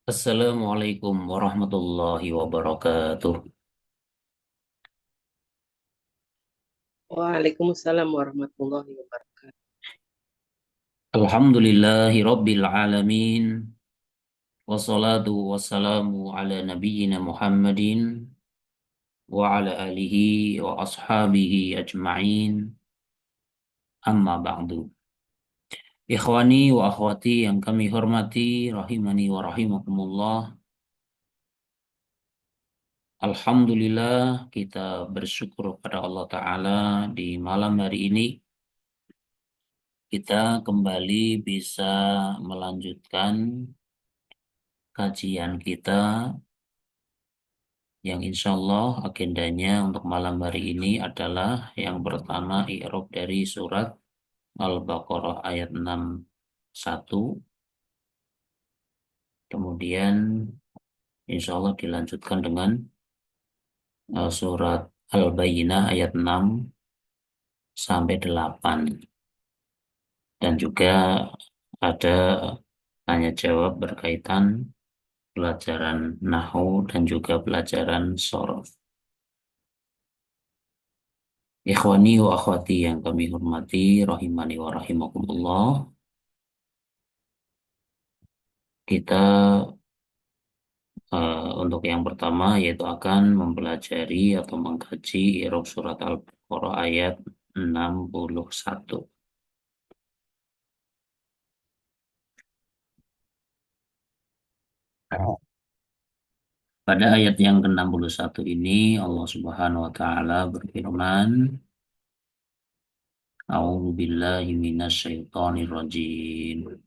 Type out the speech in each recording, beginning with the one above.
Assalamualaikum warahmatullahi wabarakatuh. Waalaikumsalam warahmatullahi wabarakatuh. Alhamdulillahi rabbil alamin. Wassalatu wassalamu ala nabiyyina Muhammadin wa ala alihi wa ashabihi ajma'in. Amma ba'du. Ikhwani wa akhwati yang kami hormati, rahimani wa rahimakumullah. Alhamdulillah kita bersyukur pada Allah Ta'ala di malam hari ini kita kembali bisa melanjutkan kajian kita yang insya Allah agendanya untuk malam hari ini adalah yang pertama i'rab dari surat Al-Baqarah ayat 61, kemudian insya Allah dilanjutkan dengan surat Al-Bayyinah ayat 6 sampai 8, dan juga ada tanya jawab berkaitan pelajaran Nahu dan juga pelajaran Shorof. Ikhwani wa akhwati yang kami hormati, rahimani wa rahimakumullah. Kita untuk yang pertama yaitu akan mempelajari atau mengkaji i'rab surat Al-Baqarah ayat 61. Pada ayat yang ke-61 ini Allah Subhanahu wa taala berfirman, A'udzu billahi minasyaitonir rajim.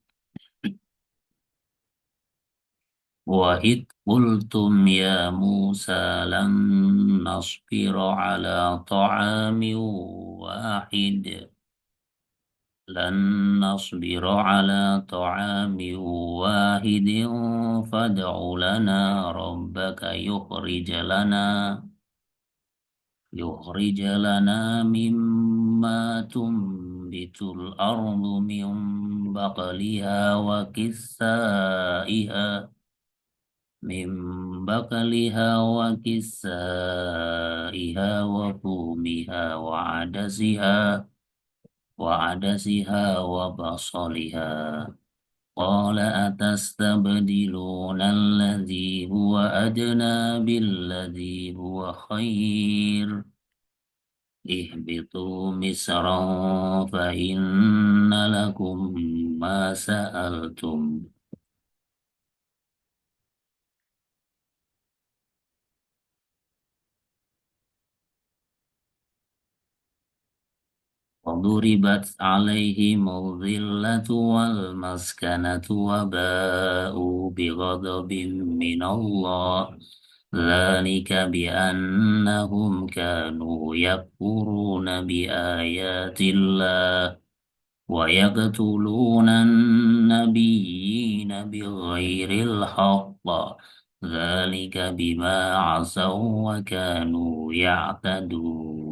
Wa id qultum ya Musa lan nasbira ala ta'amin wahid لن نصبر على طعام واحد فادع لنا ربك يخرج لنا مما تنبت الأرض من بقلها وكسائها وفومها وعدسها وبصلها قال أتستبدلون الذي هو أدنى بالذي هو خير اهبطوا مصرا فإن لكم ما سألتم. وضربت عليهم الذلة والمسكنة وباءوا بغضب من الله ذلك بأنهم كانوا يكفرون بآيات الله ويقتلون النبيين بغير الحق ذلك بما عصوا وكانوا يعتدون.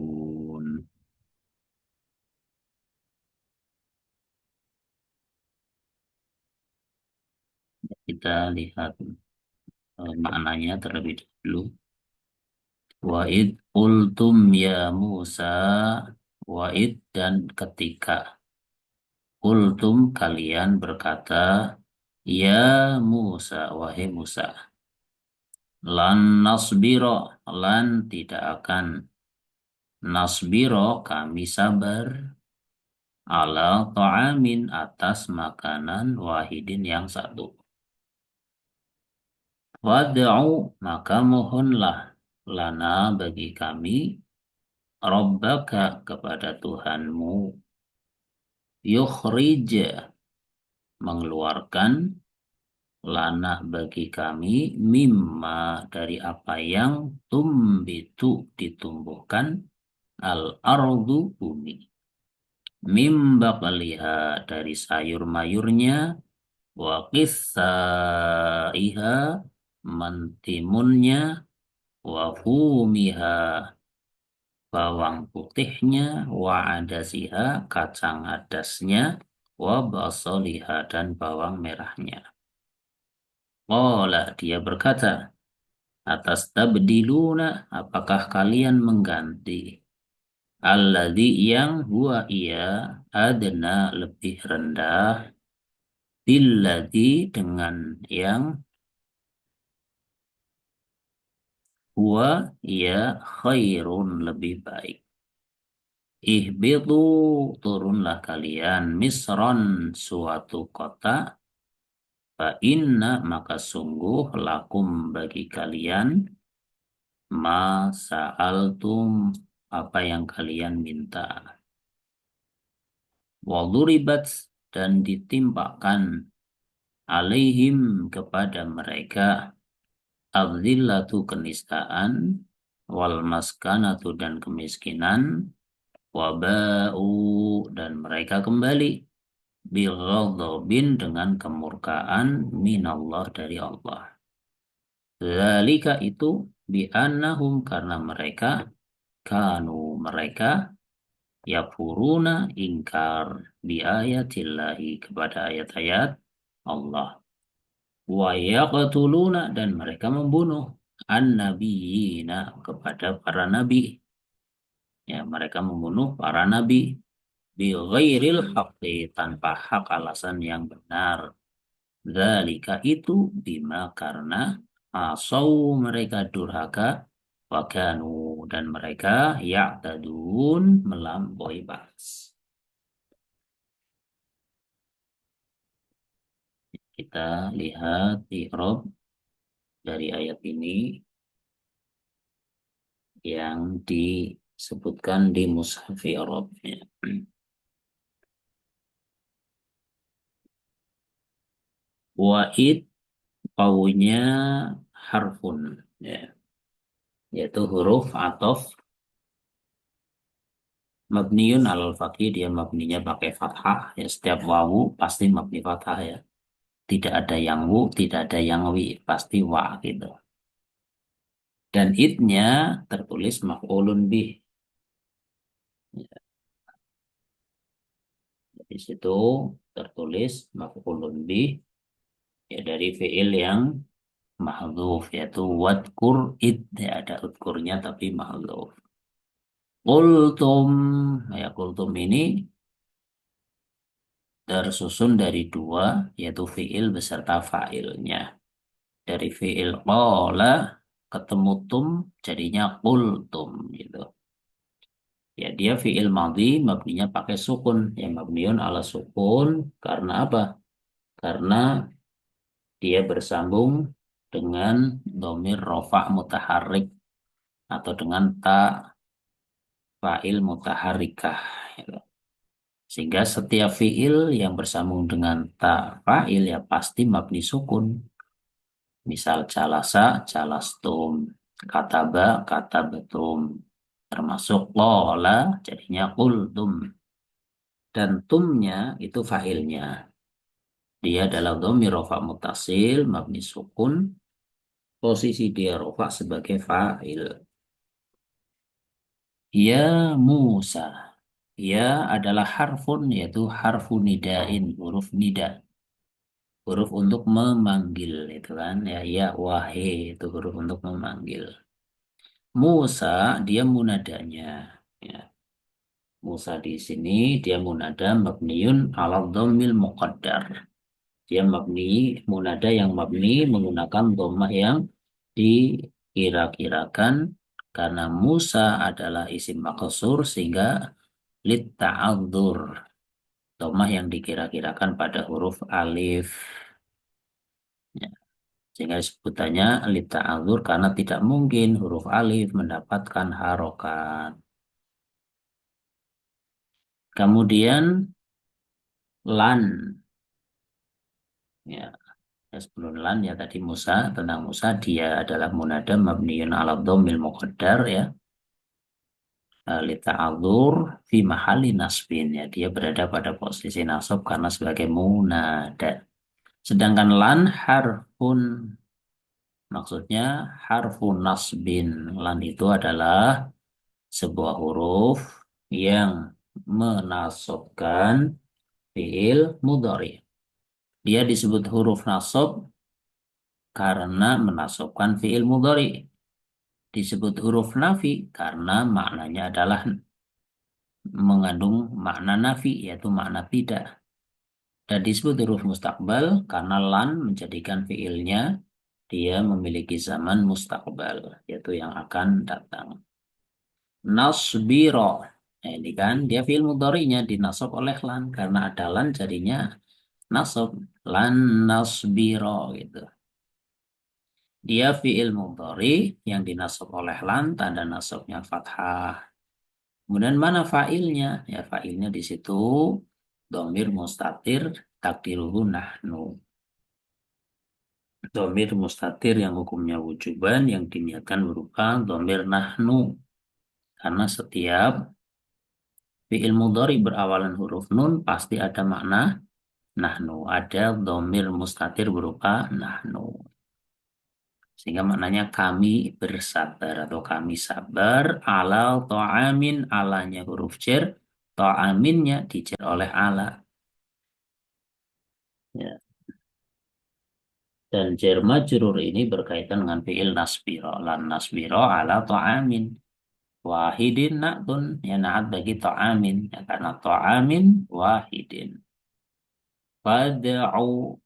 Kita lihat maknanya terlebih dahulu. Wa'id ultum ya Musa. Wa'id dan ketika. Ultum kalian berkata, ya Musa, wahai Musa. Lan nasbiro, lan tidak akan. Nasbiro kami sabar. Ala ta'amin atas makanan wahidin yang satu. Wad'u maka mohonlah lana bagi kami Rabbaka kepada Tuhanmu, yukhrij mengeluarkan lana bagi kami mimma dari apa yang tumbitu ditumbuhkan al ardu bumi, mim baqliha dari sayur mayurnya, wa qissaiha mentimunnya, wa fumiha bawang putihnya, wa adasiha kacang adasnya, wa basoliha dan bawang merahnya. Qala, dia berkata, atas tabdiluna, apakah kalian mengganti alladzi yang huwa ia adna lebih rendah billadzi dengan yang huwa ia khairun lebih baik. Ihbitu, turunlah kalian misron, suatu kota, fa inna, maka sungguh lakum bagi kalian ma sa'altum, apa yang kalian minta. Waduribat, dan ditimpakan alaihim, kepada mereka, adzillatu, kenistaan, wal maskanatu, dan kemiskinan, wabau, dan mereka kembali bighadabin, dengan kemurkaan, minallah, dari Allah. Zalika, itu bi'annahum, karena mereka kanu, mereka yakfuruna, ingkar biayatillahi, kepada ayat-ayat Allah, wa yaqtuluna, dan mereka membunuh an-nabiyina, kepada para nabi, ya mereka membunuh para nabi bi ghairil haqqi, tanpa hak, alasan yang benar. Dzalika, itu bima, karena asau, mereka durhaka, wakanu, dan mereka ya'tadun, melampaui batas. Kita lihat i'rab dari ayat ini yang disebutkan di mushaf i'rabnya. Wa'id, paunya harfun, ya, yaitu huruf atof mabniun alal fathih, dia mabninya pakai fathah, ya setiap wawu pasti mabni fathah, ya tidak ada yang wu, tidak ada yang wi, pasti wa gitu. Dan idnya tertulis maf'ulun bih, ya, di situ tertulis maf'ulun bih, ya dari fiil yang mahdhuf, yaitu wadkur id, ya ada udkurnya tapi mahdhuf. Kultum, ya kultum ini tersusun dari dua, yaitu fiil beserta fa'ilnya. Dari fiil qala, ketemu tum, jadinya kultum gitu. Ya, dia fiil madhi, mabninya pakai sukun, yang mabniun ala sukun, karena apa? Karena dia bersambung dengan domir rofah mutaharrik, atau dengan ta fa'il mutaharrikah, gitu. Sehingga setiap fiil yang bersambung dengan ta fa'il, ya pasti mabni sukun. Misal jalasa, jalastum, kataba, katabatum, termasuk qola, jadinya qultum. Dan tumnya itu fa'ilnya. Dia adalah dhamir rafa mutasil, mabni sukun, posisi dia rafa sebagai fa'il. Ya Musa. Ya adalah harfun, yaitu harfu nidain, huruf nida. Huruf untuk memanggil, itu kan. Ya, ya wahai, itu huruf untuk memanggil. Musa, dia munadanya. Ya. Musa di sini, dia munada mabniun ala dhammil muqaddar. Dia mabni, munada yang mabni menggunakan dhammah yang dikira-kirakan, karena Musa adalah isim maqsur, sehingga lit ta'adzur, dhammah yang dikira-kirakan pada huruf alif, ya. Sehingga sebutannya lit ta'adzur, karena tidak mungkin huruf alif mendapatkan harokat. Kemudian lan, ya, sebelum lan, ya tadi Musa, tentang Musa, dia adalah munada mabniun ala dhammil muqaddar, ya, lita'adzur fi mahali nasbin, ya dia berada pada posisi nasab karena sebagai munada. Sedangkan lan harfun, maksudnya harfun nasbin. Lan itu adalah sebuah huruf yang menasabkan fiil mudhari. Dia disebut huruf nasab karena menasabkan fiil mudhari. Disebut huruf nafi karena maknanya adalah mengandung makna nafi, yaitu makna tidak. Dan disebut huruf mustakbal karena lan menjadikan fiilnya dia memiliki zaman mustakbal, yaitu yang akan datang. Nasbiro. Nah, ini kan dia fiil mudhari'nya dinasab oleh lan karena ada lan jadinya nasab. Lan nasbiro gitu. Dia fiil mudhari yang dinasab oleh lan, tanda nasabnya fathah. Kemudian mana fa'ilnya? Ya fa'ilnya di situ domir mustatir takdiruhu nahnu. Domir mustatir yang hukumnya wujuban yang diniatkan berupa domir nahnu. Karena setiap fi'il mudhari berawalan huruf nun pasti ada makna nahnu. Ada domir mustatir berupa nahnu. Sehingga maknanya kami bersabar atau kami sabar ala ta'amin, alanya huruf jar, ta'aminnya dijar oleh ala. Ya. Dan jar majrur ini berkaitan dengan fi'il nasbiro. Lan nasbiro ala ta'amin. Wahidin na'tun. Ya na'at bagi ta'amin. Ya, karena ta'amin wahidin. Fada'u.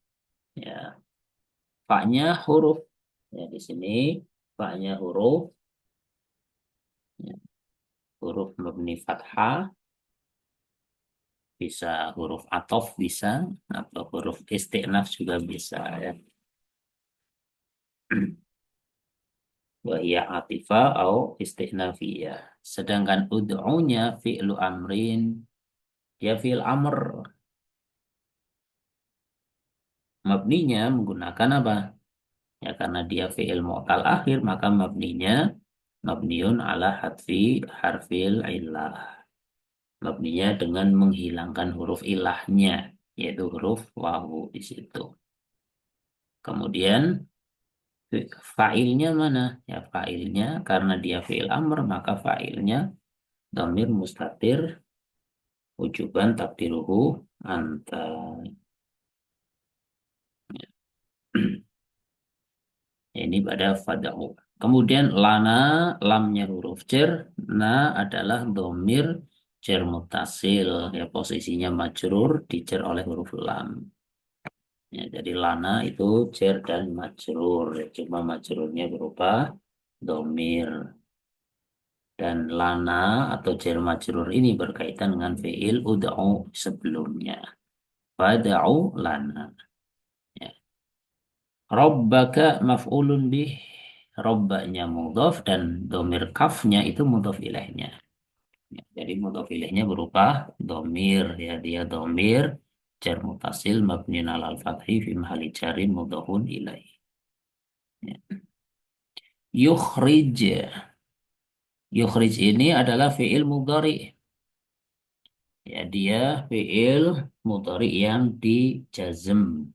Ya. Fa-nya huruf. Ya, di sini fa-nya huruf. Ya, huruf mabni fathah. Bisa huruf atof bisa. Atau huruf isti'naf juga bisa. Ya. Wahia atifah atau istinafiyah. Sedangkan ud'unya fi'lu amrin, dia fi'il amr. Mabninya menggunakan apa? Ya karena dia fi'il mu'tal akhir, maka mabninya mabniun ala hadfi harfil illah. Mabninya dengan menghilangkan huruf ilahnya, yaitu huruf wawu di situ. Kemudian fa'ilnya mana? Ya fa'ilnya karena dia fi'il amr, maka fa'ilnya dhamir mustatir wujuban takdiruhu anta. Ini pada fada'u. Kemudian lana, lamnya huruf cer, na adalah domir cer mutasil. Ya, posisinya majrur, dicer oleh huruf lam. Ya, jadi lana itu cer dan majrur. Ya, cuma majrurnya berupa domir. Dan lana atau cer majrur ini berkaitan dengan fi'il ud'u sebelumnya. Fada'u lana. Ya. Rabbaka maf'ulun bih. Rabbanya mudhaf dan domir kafnya itu mudhaf ilaihnya. Ya, jadi mudhaf ilaihnya berupa domir. Ya, dia domir jar mutasil mabniun alal fathi fi mahalli jarin mudhafun ilaih. Ya. Yukhrij. Yukhrij ini adalah fi'il mudhari. Ya, dia fi'il mudhari yang dijazm.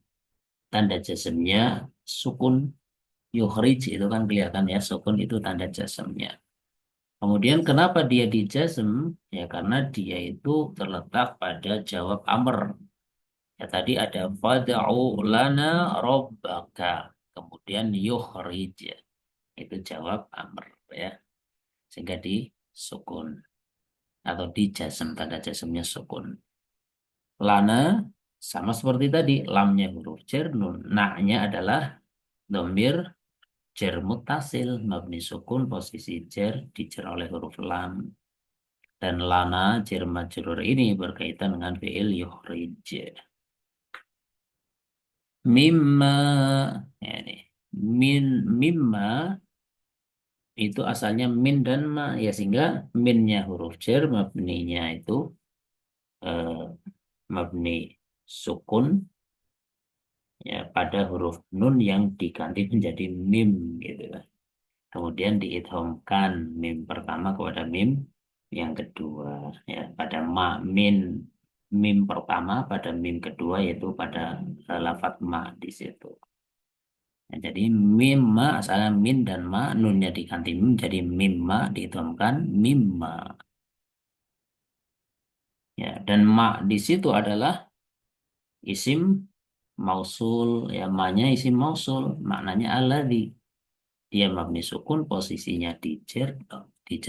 Tanda jazmnya sukun. Yukhrij itu kan kelihatan ya, sukun itu tanda jazmnya. Kemudian kenapa dia dijazm? Ya karena dia itu terletak pada jawab amr. Ya tadi ada fad'u lana rabbaka. Kemudian yukhrij. Itu jawab amr ya. Sehingga di sukun atau dijazm, tanda jazmnya sukun. Lana sama seperti tadi, lamnya huruf jar, nun. Na-nya adalah domir jar mutasil, mabni sukun, posisi jar, dijar oleh huruf lam. Dan lana jar majrur ini berkaitan dengan fi'il yukhrij. Mimma, ya ini. Mimma itu asalnya min dan ma, ya sehingga minnya huruf jar, mabninya itu eh, mabni sukun ya pada huruf nun yang diganti menjadi mim gitu kan. Kemudian diidghamkan mim pertama kepada mim yang kedua ya pada ma min mim pertama pada mim kedua yaitu pada lafaz ma di situ. Ya, jadi mim ma asalnya min dan ma nunnya diganti mim jadi mim ma diidghamkan mimma. Ya, dan ma di situ adalah isim mausul, ya manya isim mausul, maknanya alladzi. Dia mabni sukun, posisinya dijer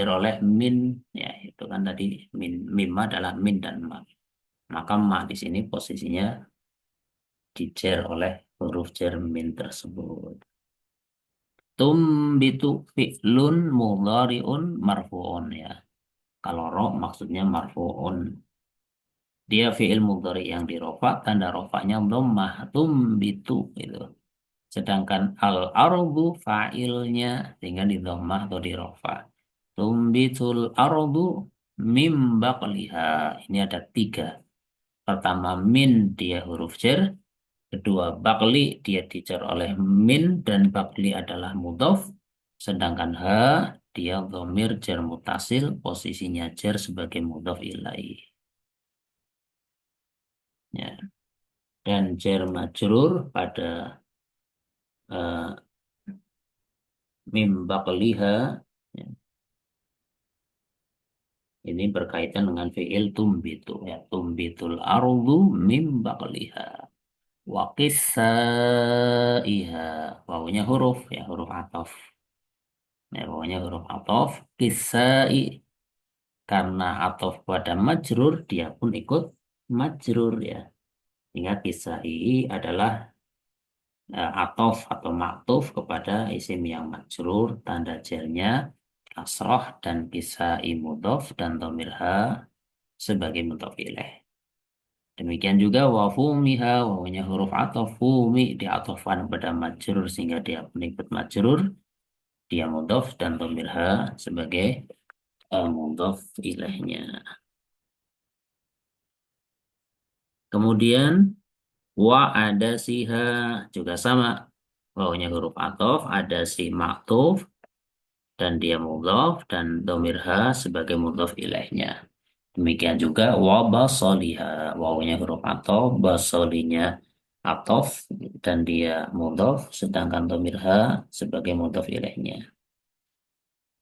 oleh min, ya itu kan tadi min, mimma adalah min dan ma. Maka ma di sini posisinya dijer oleh huruf jer min tersebut. Tumbitu fi'lun mudhari'un marfu'un, ya. Kalau ro maksudnya marfu'un. Dia fi'il mudhari yang dirofa, tanda rofanya dhammah, tumbitu itu. Sedangkan al-ardu fa'ilnya tinggal di dhammah atau di rofa. Tumbitul ardu mim baqliha. Ini ada tiga. Pertama min, dia huruf jar. Kedua bakli, dia dijar oleh min dan bakli adalah mudhof. Sedangkan ha, dia dhamir jar mutasil, posisinya jar sebagai mudhof ilaih. Ya. Dan jar majrur pada eh, mim baqliha, ya, ini berkaitan dengan fi'il tumbitu, ya. Tumbitul ardu mim baqliha. Wa qissaiha. Wawunya huruf, ya, huruf ataf. Ya, wawunya huruf ataf. Qissai. Karena ataf pada majrur, dia pun ikut majrur, ya. Ingat qissai adalah atof atau maktuf kepada isim yang majrur, tanda jarnya kasroh dan qissai mudhof dan dhamir ha sebagai mudhof ilaih. Demikian juga wafumiha, wawunya huruf ataf, fumi diatofkan pada majrur sehingga dia penikut majrur, dia mudhof dan dhamir ha sebagai mudhof ilaihnya. Kemudian wa ada siha juga sama, wawunya huruf ataf, ada si maktuf dan dia mudhof dan dhamir ha sebagai mudhof ilaihnya. Demikian juga wa basoliha, wawunya huruf ataf, basolinya atof dan dia mudhof, sedangkan dhamir ha sebagai mudhof ilaihnya.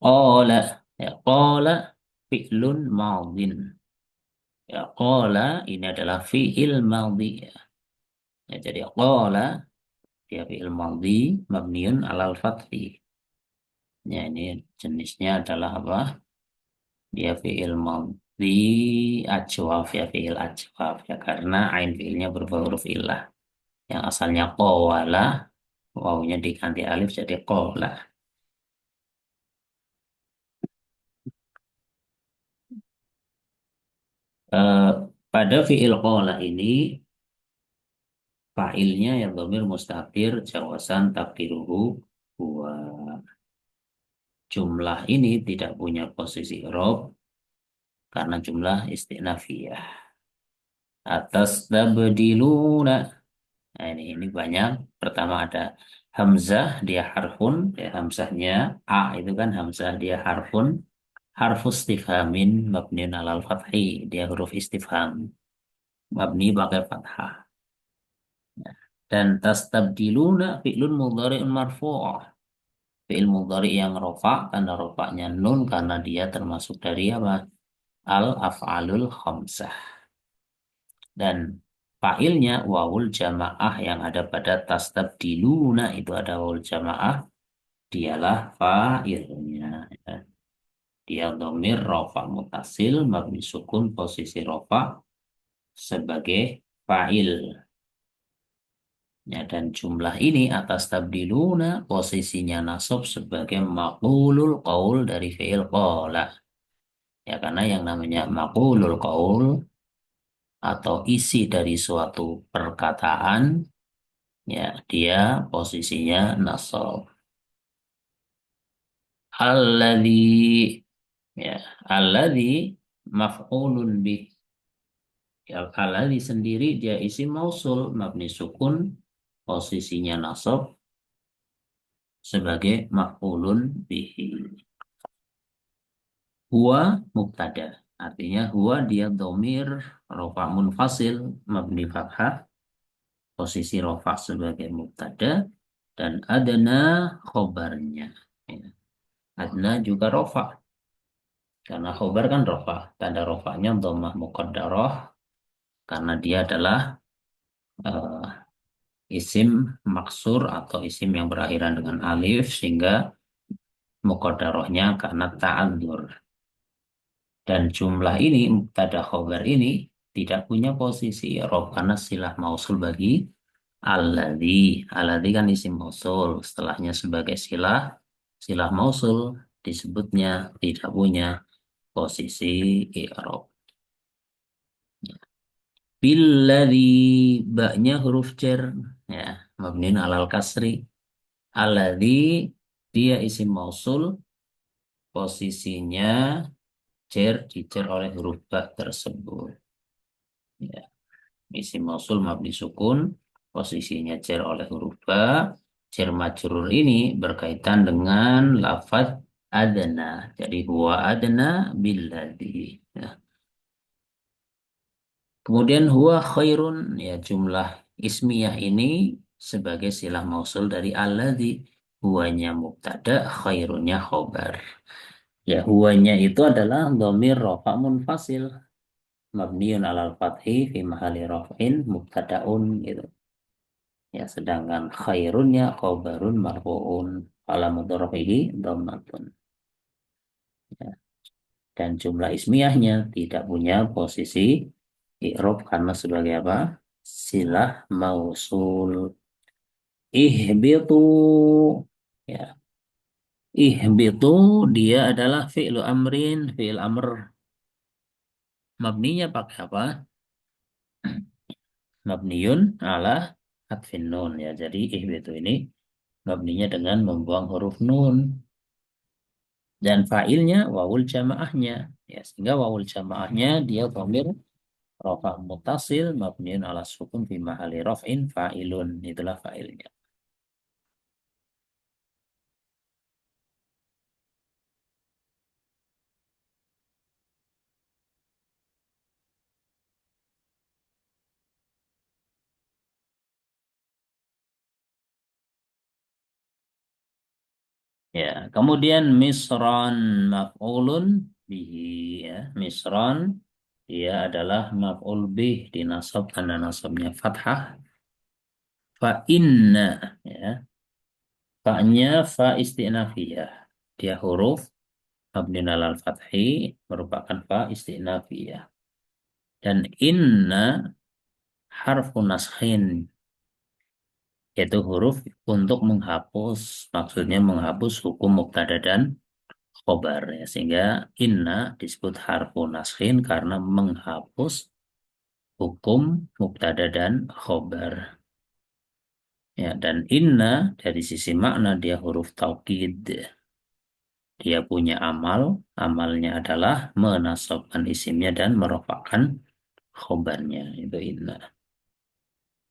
Qala, ya, qala fi'lun madin. Ya, qala ini adalah fi'il madhi, ya. Ya, jadi qala dia fi'il madhi mabniun alal fathi. Ya, ini jenisnya adalah apa? Dia fi'il madhi ajwaf, ya, fi'il ajwaf, ya, karena ain fi'ilnya berupa huruf illah. Yang asalnya qawala, wawunya diganti alif jadi qawla. Eh, pada fi'il qawla ini, fa'ilnya yang dhamir mustatir, jawasan takdiruhu huwa. Jumlah ini tidak punya posisi i'rab karena jumlah istinafiyah. Atas tabdiluna. Nah, ini banyak. Pertama ada hamzah, dia harfun, ya, hamzahnya a itu kan hamzah, dia harfun, harfu istifhamin mabniun alal fathi, dia huruf istifham mabni pakai fathah. Dan tastabdiluna fi'lun mudhari'un marfu'. Fi'il mudhari yang rofa, tanda rofanya nun karena dia termasuk dari apa? Al-af'alul khamsah. Dan fa'ilnya wawul jamaah yang ada pada tastabdiluna, itu ada wawul jamaah, dialah fa'ilnya, ya. Dia dhamir rofa mutasil mabni sukun posisi rofa sebagai fa'il. Ya, dan jumlah ini atas tabdiluna posisinya nasab sebagai maqulul qaul dari fi'il qala. Ya, karena yang namanya maqulul qaul atau isi dari suatu perkataan, ya, dia posisinya nasab. Alladzi, ya, alladzi maf'ulun bih. Ya, alladzi sendiri dia isim mausul mabni sukun, posisinya nasab sebagai maf'ulun bihi. Huwa mubtada. Artinya huwa dia domir rofa munfasil mabni fathah, posisi rofa sebagai mubtada, dan adna khobarnya. Ya. Adna juga rofa. Karena khobar kan rofa. Tanda rofanya dhammah muqaddarah karena dia adalah eh, isim maksur atau isim yang berakhiran dengan alif sehingga muqaddarahnya karena ta'adzur. Dan jumlah ini, mubtada khobar ini tidak punya posisi i'rab karena silah mausul bagi alladzi. Alladzi kan isim mausul, setelahnya sebagai silah mausul disebutnya tidak punya posisi i'rab. Billadzi, baknya huruf jar, ya, mabniun alal kasri. Alladzi, dia isim mausul, posisinya jar dijar oleh huruf ba tersebut. Ya, isim mausul mabni sukun, posisinya jar oleh huruf ba. Jar majrur ini berkaitan dengan lafaz adna. Jadi huwa adna billadzi. Ya. Kemudian huwa khairun, ya, jumlah ismiyah ini sebagai silah mausul dari alladzi. Huwanya mubtada, khairunnya khobar. Ya, huwanya itu adalah dhamir rafa munfasil mabniun alal fathi fi mahali raf'in mubtadaun gitu. Ya, sedangkan khairunnya khobarun marfu'un alamat rafihi dhammatun. Ya. Dan jumlah ismiyahnya tidak punya posisi i'rab karena sebagai apa? Silah mausul. Ihbitu, ya, ihbitu dia adalah fi'lu amrin, fi'il amr. Mabninya pakai apa? Mabniun ala hatfin nun, ya. Jadi ihbitu ini mabninya dengan membuang huruf nun dan fa'ilnya wawul jamaahnya, ya, sehingga wawul jamaahnya dia dhamir rafa mutasil mabniun ala sukun fi mahali raf'in fa'ilun, itulah fa'ilnya. Ya, kemudian misron maf'ulun bihi, ya. Misron dia adalah maf'ul bih dinasab karena nasabnya fathah. Fa inna, ya. Fa-nya fa istinafiyah. Dia huruf mabniun alal fathi merupakan fa istinafiyah. Dan inna harfu naskhin, yaitu huruf untuk menghapus, maksudnya menghapus hukum mubtada dan khobar, ya. Sehingga inna disebut harfu naskhin karena menghapus hukum mubtada dan khobar, ya. Dan inna dari sisi makna dia huruf taukid, dia punya amal, amalnya adalah menasabkan isimnya dan merofakkan khobarnya, itu inna.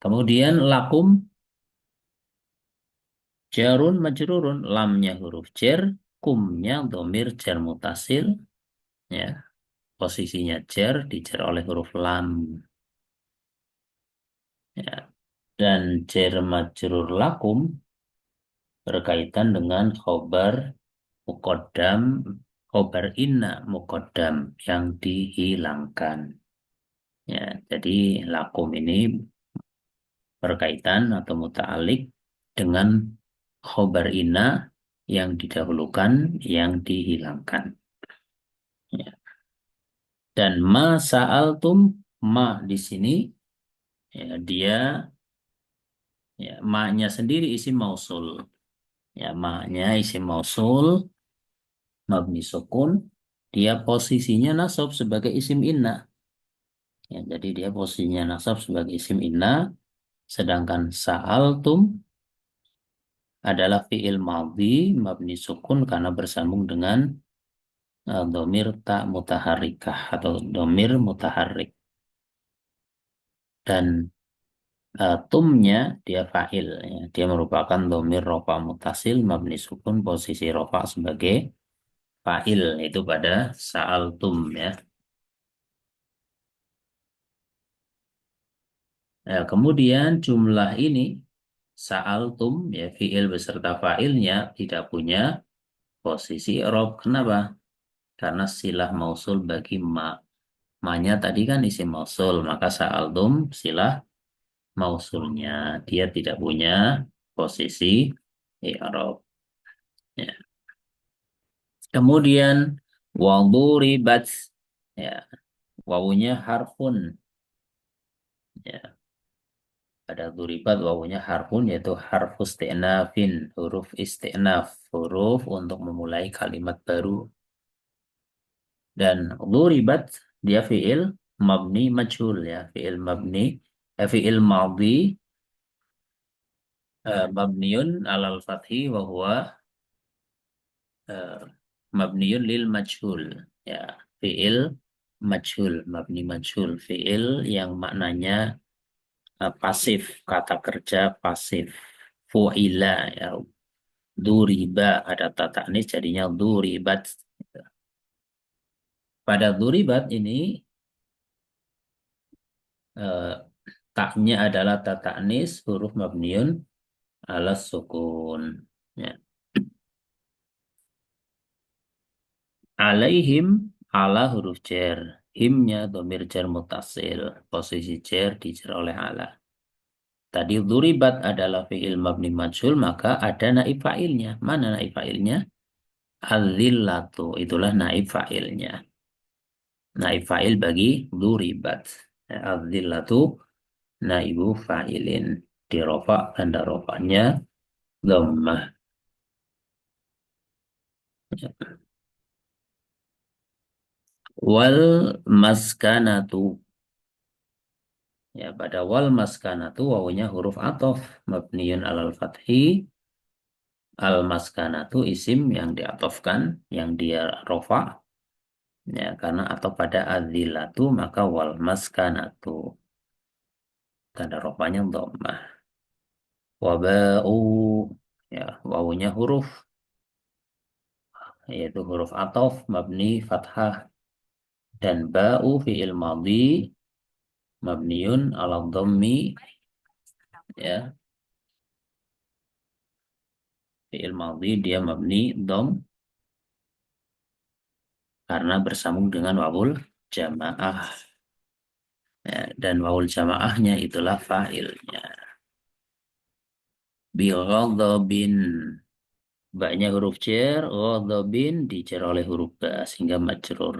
Kemudian lakum jarun majrurun, lamnya huruf jar, kumnya domir jar mutasil, ya, posisinya jar dijar oleh huruf lam, ya. Dan jar majrur lakum berkaitan dengan khobar muqaddam, khobar inna muqaddam yang dihilangkan, ya. Jadi lakum ini berkaitan atau muta'alik dengan khobar inna yang didahulukan, yang dihilangkan, ya. Dan ma sa'altum, ma di sini, ya, dia, ya, ma-nya sendiri isim mausul, ya, ma-nya isim mausul mabni sukun, dia posisinya nasab sebagai isim inna, ya. Jadi dia posisinya nasab sebagai isim inna, sedangkan sa'altum adalah fi'il madhi mabni sukun karena bersambung dengan domir tak mutaharikah atau domir mutaharik. Dan tumnya dia fa'il, ya. Dia merupakan domir rofa mutasil mabni sukun, posisi rofa sebagai fa'il itu pada sa'al tum, ya. Nah, kemudian jumlah ini sa'al tum, ya, fi'il beserta fa'ilnya tidak punya posisi i'rab. Kenapa? Karena silah mausul bagi ma. Ma-nya tadi kan isim mausul, maka sa'al tum silah mausulnya. Dia tidak punya posisi i'rab. Ya. Kemudian waduribat, ya, wawunya harfun. Ya, pada duribat wawunya harfun yaitu harfus isti'nafin, huruf isti'naf, huruf untuk memulai kalimat baru. Dan duribat dia fiil mabni majhul, ya, fiil mabni, fiil madhi, mabniun alal fathi wa huwa eh, mabniun lil majhul, ya, fiil majhul, mabni majhul, fiil yang maknanya pasif, kata kerja pasif. Fu'ila, ya, duriba ada tata nis jadinya duribat. Pada duribat ini eh, taknya adalah tata nis huruf mabniun alas sukun. Ya. Alaihim, ala huruf jar. Himnya domir jar mutasil. Posisi jar dijar oleh ala. Tadi duribat adalah fi'il mabni majhul, maka ada naib fa'ilnya. Mana naib fa'ilnya? Al-zillatu. Itulah naib fa'ilnya. Naib fa'il bagi duribat. Al-zillatu naibu fa'ilin. Dirofa, tanda rofanya dhammah. Wal maskanatu. Ya, pada wal maskanatu wawunya huruf ataf mabniun alal fathi. Al maskanatu isim yang diatofkan, yang dia rofa, ya, karena atau pada adzilatu maka wal maskanatu tanda rofanya dhammah. Wabau, ya, wawunya huruf, yaitu huruf ataf mabni fathah, dan ba'u fi'il madhi mabniun ala dhammi, ya, fi'il madhi dia mabni dham karena bersambung dengan wawul jamaah. Ya, dan wawul jamaahnya itulah fa'ilnya. Bi ghadabin, baknya huruf jar, ghadabin dijar oleh huruf ba sehingga majrur.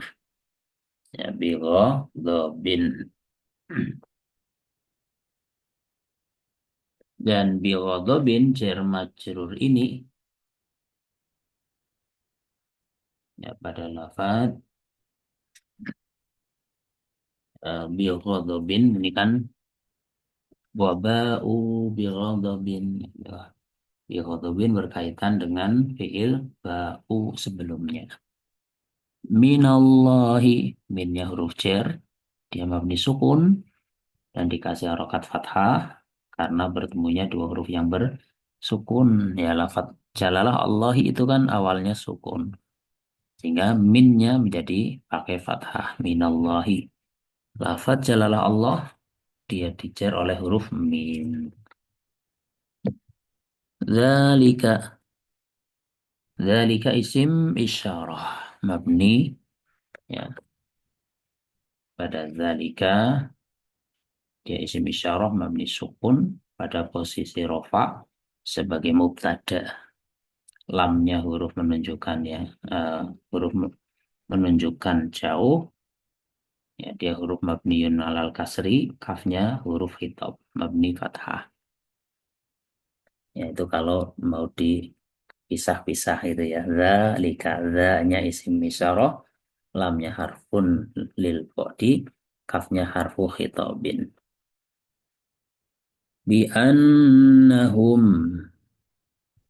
Ya, bi ghadabin. Dan bi ghadabin jar majrur ini, ya, pada lafaz bi ghadabin ini kan wabau bi ghadabin, ya. Bi ghadabin berkaitan dengan fiil ba'u sebelumnya. Minallahi, minnya huruf jar, dia mabni sukun dan dikasih harokat fathah karena bertemunya dua huruf yang bersukun. Ya, lafaz jalalah Allahi itu kan awalnya sukun sehingga minnya menjadi pakai fathah minallahi. Lafaz jalalah Allah dia dijar oleh huruf min. Zalika, zalika isim isyarah mabni, ya, pada zalika dia isim isyarah mabni sukun pada posisi rofa sebagai mubtada. Lamnya huruf menunjukkan, ya, huruf menunjukkan jauh, ya, dia huruf mabniun alal kasri, kafnya huruf khitab mabni fathah. Ya, itu kalau mau dipisah-pisah itu, ya, zalika, za-nya isim isyarah, lamnya harfun lil qadi, kafnya harfu khitabin. Bi annahum,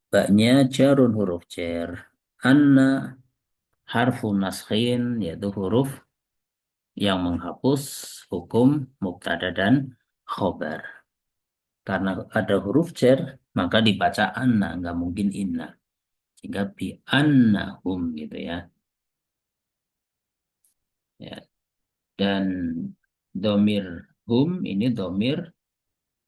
baknya jarun huruf jar, anna harfu naskhin yaitu huruf yang menghapus hukum mubtada dan khobar. Karena ada huruf jar maka dibaca anna, nggak mungkin inna, sehingga bi annahum gitu, ya. Ya, dan domir hum ini domir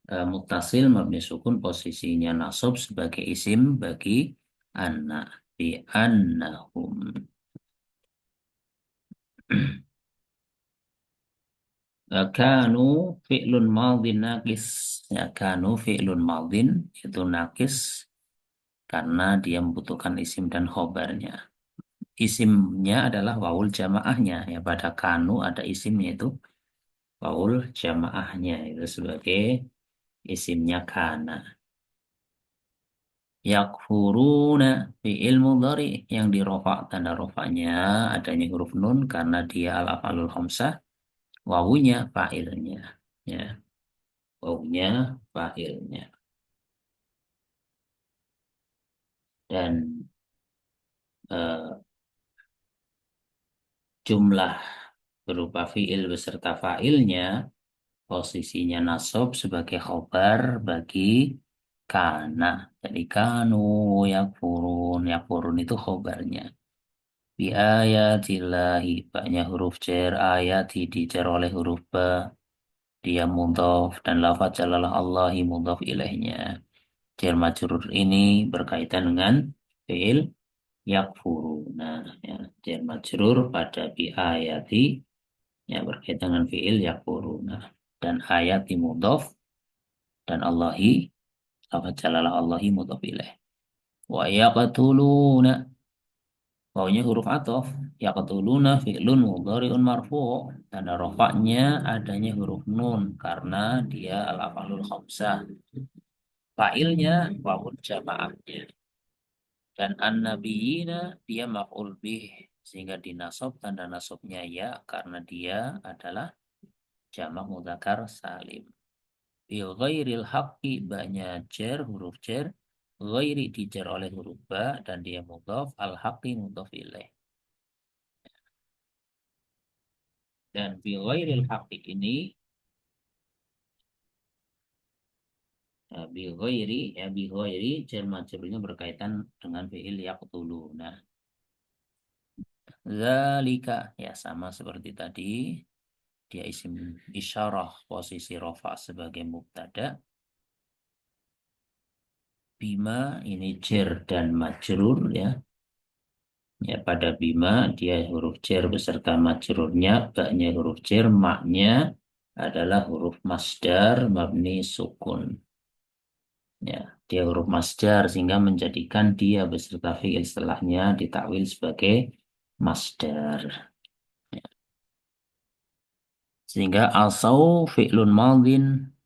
muttasil mabni sukun, posisinya nasab sebagai isim bagi anna, bi annahum. Kanu fi'lun madin nakis. Ya, kanu fi'lun madin itu nakis karena dia membutuhkan isim dan khobarnya. Isimnya adalah waul jamaahnya. Ya, pada kanu ada isimnya itu waul jamaahnya itu sebagai isimnya kana. Yakfuruna fi'il mudhari yang dirofa tanda rofanya adanya huruf nun karena dia al-af'alul khamsah, wawunya fa'ilnya. Ya, wawunya fa'ilnya. Dan eh, jumlah berupa fi'il beserta fa'ilnya posisinya nasab sebagai khobar bagi kana. Jadi kanu yakfurun, yakfurun itu khobarnya. Bi ayatillahi, banyak huruf jar, ayati dijar oleh huruf ba, dia mudhaf dan lafaz jalalah Allahi mudhaf ilaihnya. Jar majrur ini berkaitan dengan fi'il yakfuruna. Ya, jar majrur pada bi ayati ya berkaitan dengan fi'il yakfuruna. Dan ayati mudhaf dan Allahi lafaz jalalah Allahi mudhaf ilaih. Wa yaqtuluna, wawunya huruf ataf. Yaqtuluna fi'lun mudhari'un marfu'. Tanda rofaknya adanya huruf nun karena dia al-af'alul khamsah. Fa'ilnya wawun jamaahnya. Dan an-nabiyina dia maf'ul bih. Sehingga dinasab tanda nasabnya ya karena dia adalah jamak mudzakkar salim. Bi ghairil haqqi, banyak jar huruf jar. Ghairi dijar oleh huruf ba dan dia mudhaf, al-haqqi mudhaf ilaih. Dan bi ghairil haqqi ini bi ghairi ya bi ghairi jar majrurnya berkaitan dengan fi'il yaqtuluna. Zalika ya sama seperti tadi, dia isim isyarah posisi rofa sebagai mubtada. Bima ini jar dan majrur ya. Ya, pada bima dia huruf jar beserta majrurnya, baknya huruf jar, maknya adalah huruf masdar mabni sukun. Ya, dia huruf masdar sehingga menjadikan dia beserta fiil setelahnya ditakwil sebagai masdar. Ya. Sehingga asau fi'lun madin,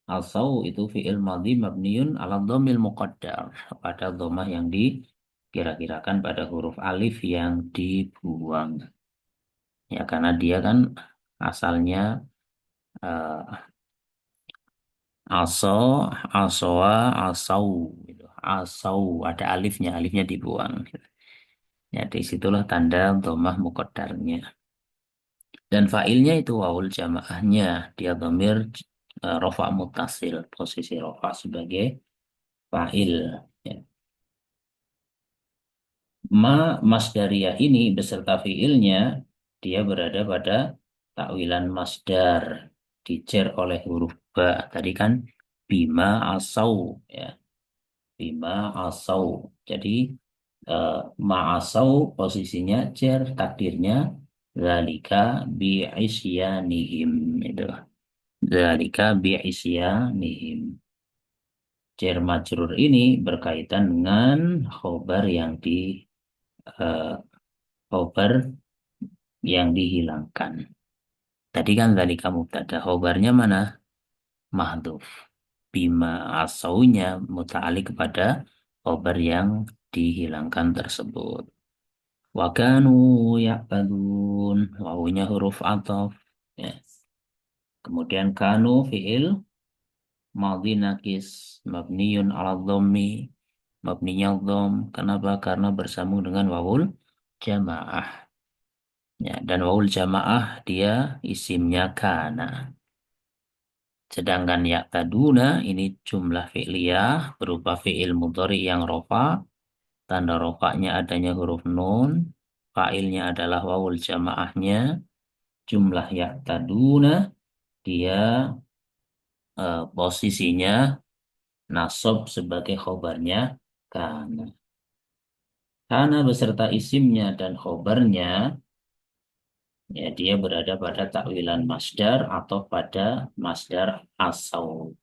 asau itu fi'il madhi mabniun ala dhamil muqaddar, pada dhamah yang dikira-kirakan pada huruf alif yang dibuang. Ya, karena dia kan asalnya uh, aso, asoa, asau, gitu. Asau ada alifnya, alifnya dibuang. Ya, disitulah tanda dhamah muqaddarnya. Dan fa'ilnya itu wawul jamaahnya, dia dhamir rofa mutasil, posisi rofa sebagai fa'il. Ya. Ma masdariyah ini beserta fiilnya dia berada pada takwilan masdar dijer oleh huruf ba. Tadi kan bima asau ya, bima asau. Jadi eh, ma asau posisinya jer, takdirnya zalika bi isyanihim itu. Zalika bi isyanihim. Jer majrur ini berkaitan dengan khobar yang di eh, khobar yang dihilangkan. Tadi kan dari kamu mubtada, khobarnya mana? Mahdhuf. Bima asaunya muta'alik kepada khobar yang dihilangkan tersebut. Wakanu ya'badun, wawunya huruf ataf. Ya. Kemudian kanu fi'il madhi nakis mabniyun ala dhammi, mabninya dhom. Kenapa? Karena bersambung dengan wawul jamaah. Ya, dan waul jamaah dia isimnya kana. Sedangkan ya taduna ini jumlah fi'liyah berupa fi'il mudhari yang rofa. Tanda rofanya adanya huruf nun. Fa'ilnya adalah wawul jamaahnya. Jumlah ya taduna dia posisinya nasab sebagai khobarnya kana. Kana beserta isimnya dan khobarnya Ya, dia berada pada takwilan masdar atau pada masdar asal.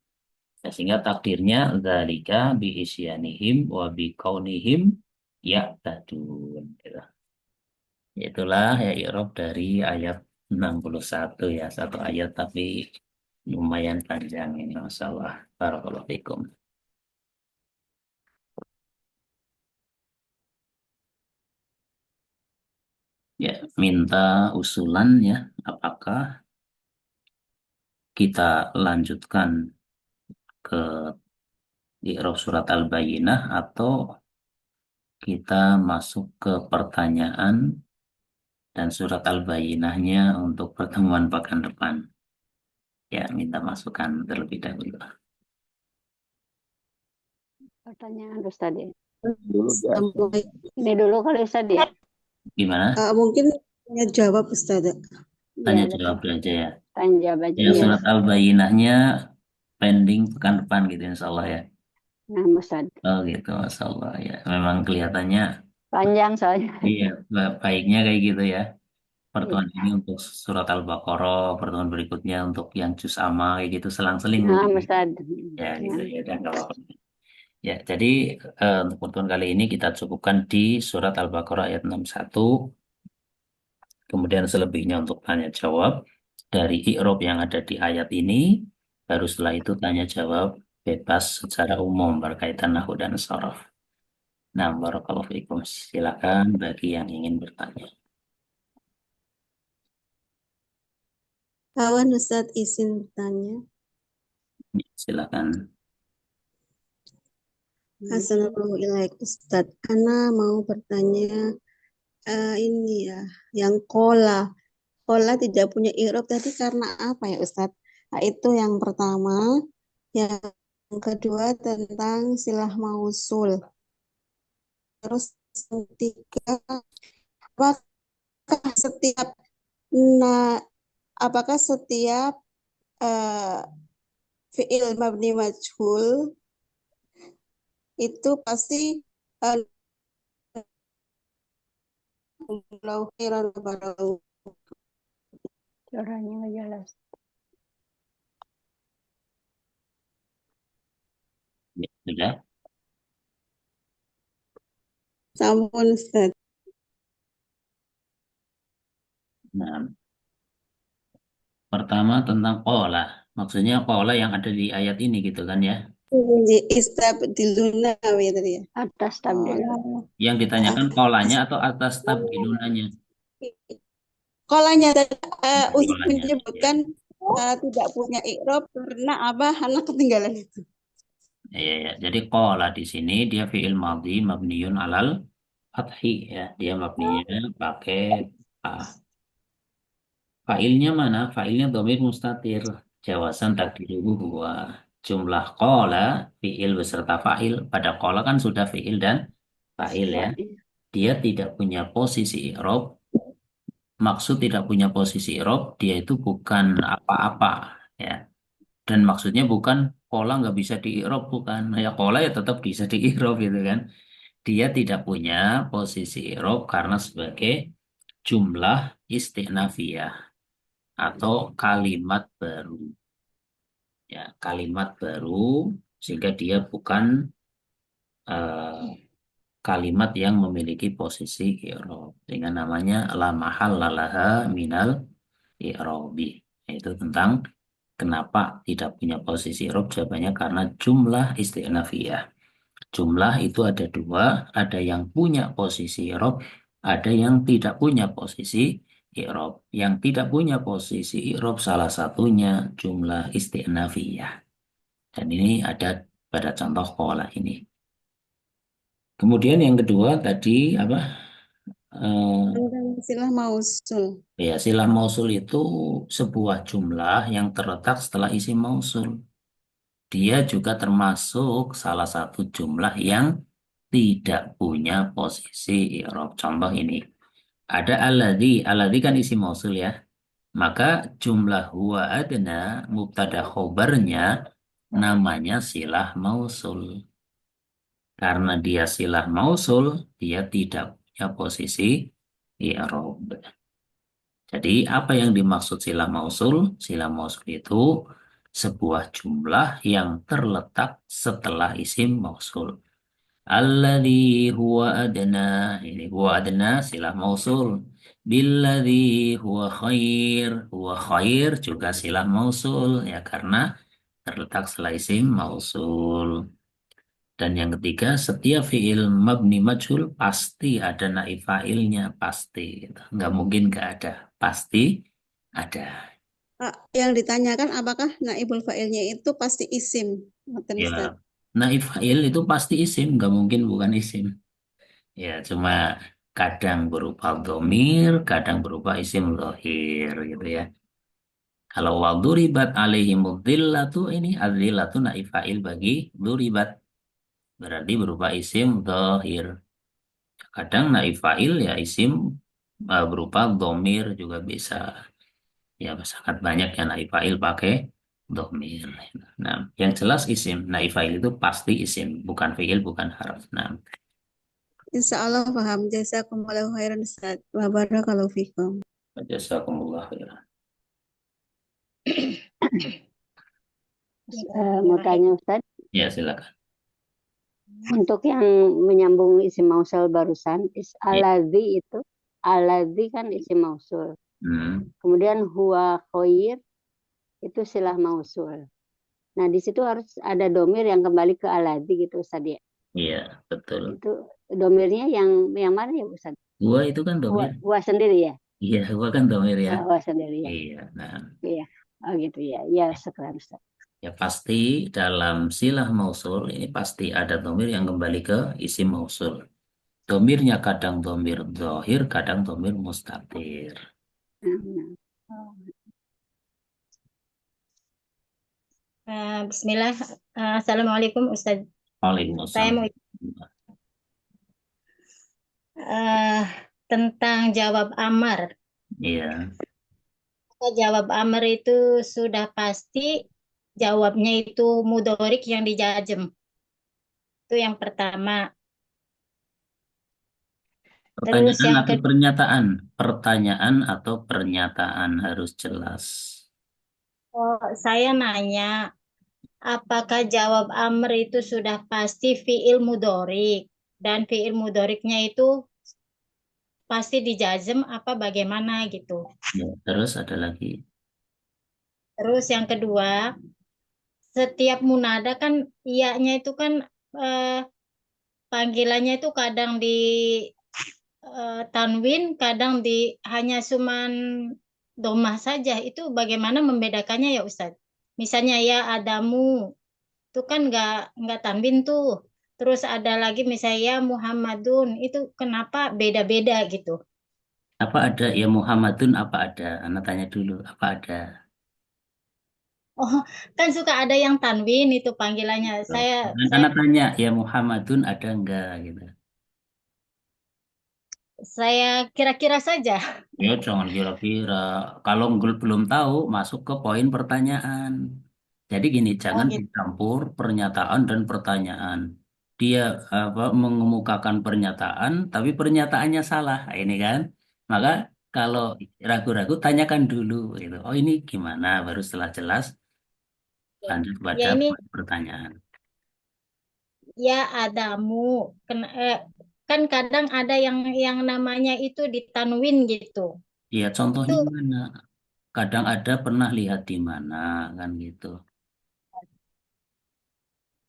Ya, sehingga takdirnya zalika bi isyanihim wa bi kaunihim ya tadun. Gitu. Itulah ya i'rab dari ayat 61 ya, satu ayat tapi lumayan panjang ini masalah. Barakallahu fikum. Ya, minta usulan ya, apakah kita lanjutkan ke i'rab surat Al-Bayyinah atau kita masuk ke pertanyaan dan surat Al-Bayyinahnya untuk pertemuan pekan depan. Ya, minta masukan terlebih dahulu. Pertanyaan Ustaz ya. Dulu biasa. Assalamualaikum. Ini dulu kali Ustaz ya. Gimana? Mungkin tanya jawab Ustazah. Tanya Iya jawab betul. aja ya. Tanya jawab aja Ya, ya. surat Al-Bayyinahnya pending pekan depan gitu insya Allah ya. Nah Ustaz. Oh gitu, Masya Allah ya. Memang kelihatannya Panjang soalnya. iya, baiknya kayak gitu ya. Iya. Pertemuan ini untuk surat Al-Baqarah, pertemuan berikutnya untuk yang juz amma kayak gitu selang-seling Nah mungkin. Ustaz. Ya gitu Nah, ya, dan nggak apa-apa. Ya, jadi untuk pertemuan kali ini kita cukupkan di surat Al-Baqarah ayat 61. Kemudian selebihnya untuk tanya jawab dari i'rab yang ada di ayat ini. Baru setelah itu tanya jawab bebas secara umum berkaitan nahwu dan sharaf. Nah, barakallahu fikum. Silakan bagi yang ingin bertanya. Awan Ustadz izin bertanya. Silakan. Assalamualaikum Ustadz. Ana mau bertanya ini ya, yang kola. Kola tidak punya i'rab tadi karena apa ya Ustadz? Nah, itu yang pertama. Yang kedua tentang silah mausul. Terus yang ketiga, apakah setiap na apakah setiap eh, fiil mabni majhul itu pasti eh, lau khairan barau. suaranya nggak jelas. Ya, sudah. Sampun Ustaz. Nah, pertama tentang qala. Maksudnya qala yang ada di ayat ini gitu kan ya. Istabdiluna ya tadi ya. Atas tabdil. Yang ditanyakan qolanya atau atas tabdilunanya. Kolanya tadi Ustaz Qolanya. menyebutkan tidak punya i'rab karena apa? Anak ketinggalan itu. Ya, ya. Jadi qala di sini dia fiil madhi mabniun alal fathi ya. Dia mabninya pakai ah. Failnya mana? Failnya dhamir mustatir. Jawasan takdiruhu huwa. Jumlah qala fiil beserta fa'il. Pada qala kan sudah fiil dan fa'il ya. Dia tidak punya posisi i'rab. Maksud tidak punya posisi i'rab, dia itu bukan apa-apa ya. Dan maksudnya bukan qala nggak bisa di i'rab bukan. Ya qala ya tetap bisa di i'rab gitu kan. Dia tidak punya posisi i'rab karena sebagai jumlah istinafiyah atau kalimat baru. Ya, kalimat baru sehingga dia bukan eh, kalimat yang memiliki posisi i'rab dengan namanya la mahalla laha minal i'rabi. Itu tentang kenapa tidak punya posisi i'rab, jawabannya karena jumlah istinafiyah. Jumlah itu ada dua, ada yang punya posisi i'rab, ada yang tidak punya posisi i'rab. Yang tidak punya posisi i'rab salah satunya jumlah istinafiyah. Dan ini ada pada contoh pola ini. Kemudian yang kedua tadi apa? Tentang silah mausul. Ya, silah mausul itu sebuah jumlah yang terletak setelah isi mausul. Dia juga termasuk salah satu jumlah yang tidak punya posisi i'rab. Contoh ini. Ada alladzi kan isi mausul ya. Maka jumlah huwa adna mubtada khobarnya namanya silah mausul. Karena dia silah mausul, dia tidak punya posisi i'rab. Jadi apa yang dimaksud sila mausul? Sila mausul itu sebuah jumlah yang terletak setelah isim mausul. Alladzi huwa adna. Ini huwa adna silah mausul. Billadzi huwa khair. Huwa khair juga silah mausul. Ya karena terletak setelah isim mausul. Dan yang ketiga, setiap fiil mabni majhul pasti ada naib fa'ilnya. Pasti. Gitu. Nggak mungkin nggak ada. Pasti ada. Pak, yang ditanyakan apakah naibul fa'ilnya itu pasti isim? Ngoten, Ya, Ustaz. naib fa'il itu pasti isim. Nggak mungkin bukan isim. Ya, cuma kadang berupa domir, kadang berupa isim lohir gitu ya. Kalau waduribat alaihimud dhillatu ini adzillatu naif fa'il bagi duribat. Berarti berupa isim lohir. Kadang naif fa'il ya isim berupa domir juga bisa. Ya sangat banyak yang naif fa'il pakai domir. Nah, yang jelas isim. Naif fa'il itu pasti isim, bukan fi'il, bukan harf. Nah, Insya Allah paham. Jazakumullahu khairan, Ustaz. Wa barakallahu fikum. jazakumullah khairan. Mau tanya Ustaz, Ya, silakan. untuk yang menyambung isim mausul barusan, Ya. aladzi kan isim mausul. Hmm. Kemudian huwa khair itu silah mausul. Nah, di situ harus ada domir yang kembali ke aladzi gitu Ustaz ya. Iya, betul. Itu domirnya yang mana ya Ustaz? Gua itu kan domir. Huwa sendiri ya? Iya, gua kan domir ya. Huwa sendiri ya. Iya, nah, Iya. Oh gitu ya. Ya, sekarang Ustaz. ya pasti dalam silah mausul ini pasti ada domir yang kembali ke isim mausul. Domirnya kadang domir dohir, kadang domir mustatir. Hmm. Bismillah. Assalamualaikum Ustaz. Saya Waalaikumsalam. mau eh, tentang jawab amar. Iya, Jawab amar itu sudah pasti jawabnya itu mudorik yang dijajem. Itu yang pertama. Terus pertanyaan yang atau kedua, pernyataan? Pertanyaan atau pernyataan harus jelas. saya nanya, apakah jawab amr itu sudah pasti fiil mudorik? Dan fiil mudoriknya itu pasti dijajem apa bagaimana gitu. Ya, terus ada lagi. Terus yang kedua, setiap munada kan ianya itu kan eh, panggilannya itu kadang di tanwin, kadang di hanya cuman domah saja. Itu bagaimana membedakannya ya Ustadz? Misalnya ya Adamu, itu kan nggak tanwin tuh. Terus ada lagi misalnya ya Muhammadun, itu kenapa beda-beda gitu? Apa ada ya Muhammadun apa ada? Anak tanya dulu, apa ada? Oh, kan suka ada yang tanwin itu panggilannya. Tuh. Saya Dan saya anak tanya ya Muhammadun ada enggak gitu. saya kira-kira saja. Ya jangan kira-kira. Kalau belum tahu masuk ke poin pertanyaan. Jadi gini, Oh jangan gitu. dicampur pernyataan dan pertanyaan. Dia apa mengemukakan pernyataan tapi pernyataannya salah. Nah, ini kan. Maka kalau ragu-ragu tanyakan dulu gitu. Oh ini gimana? Baru setelah jelas lanjut Ya pada ini poin pertanyaan. ya Adamu. Kan kadang ada yang namanya itu ditanwin gitu. Ya Itu contohnya mana? Kadang ada pernah lihat di mana kan gitu.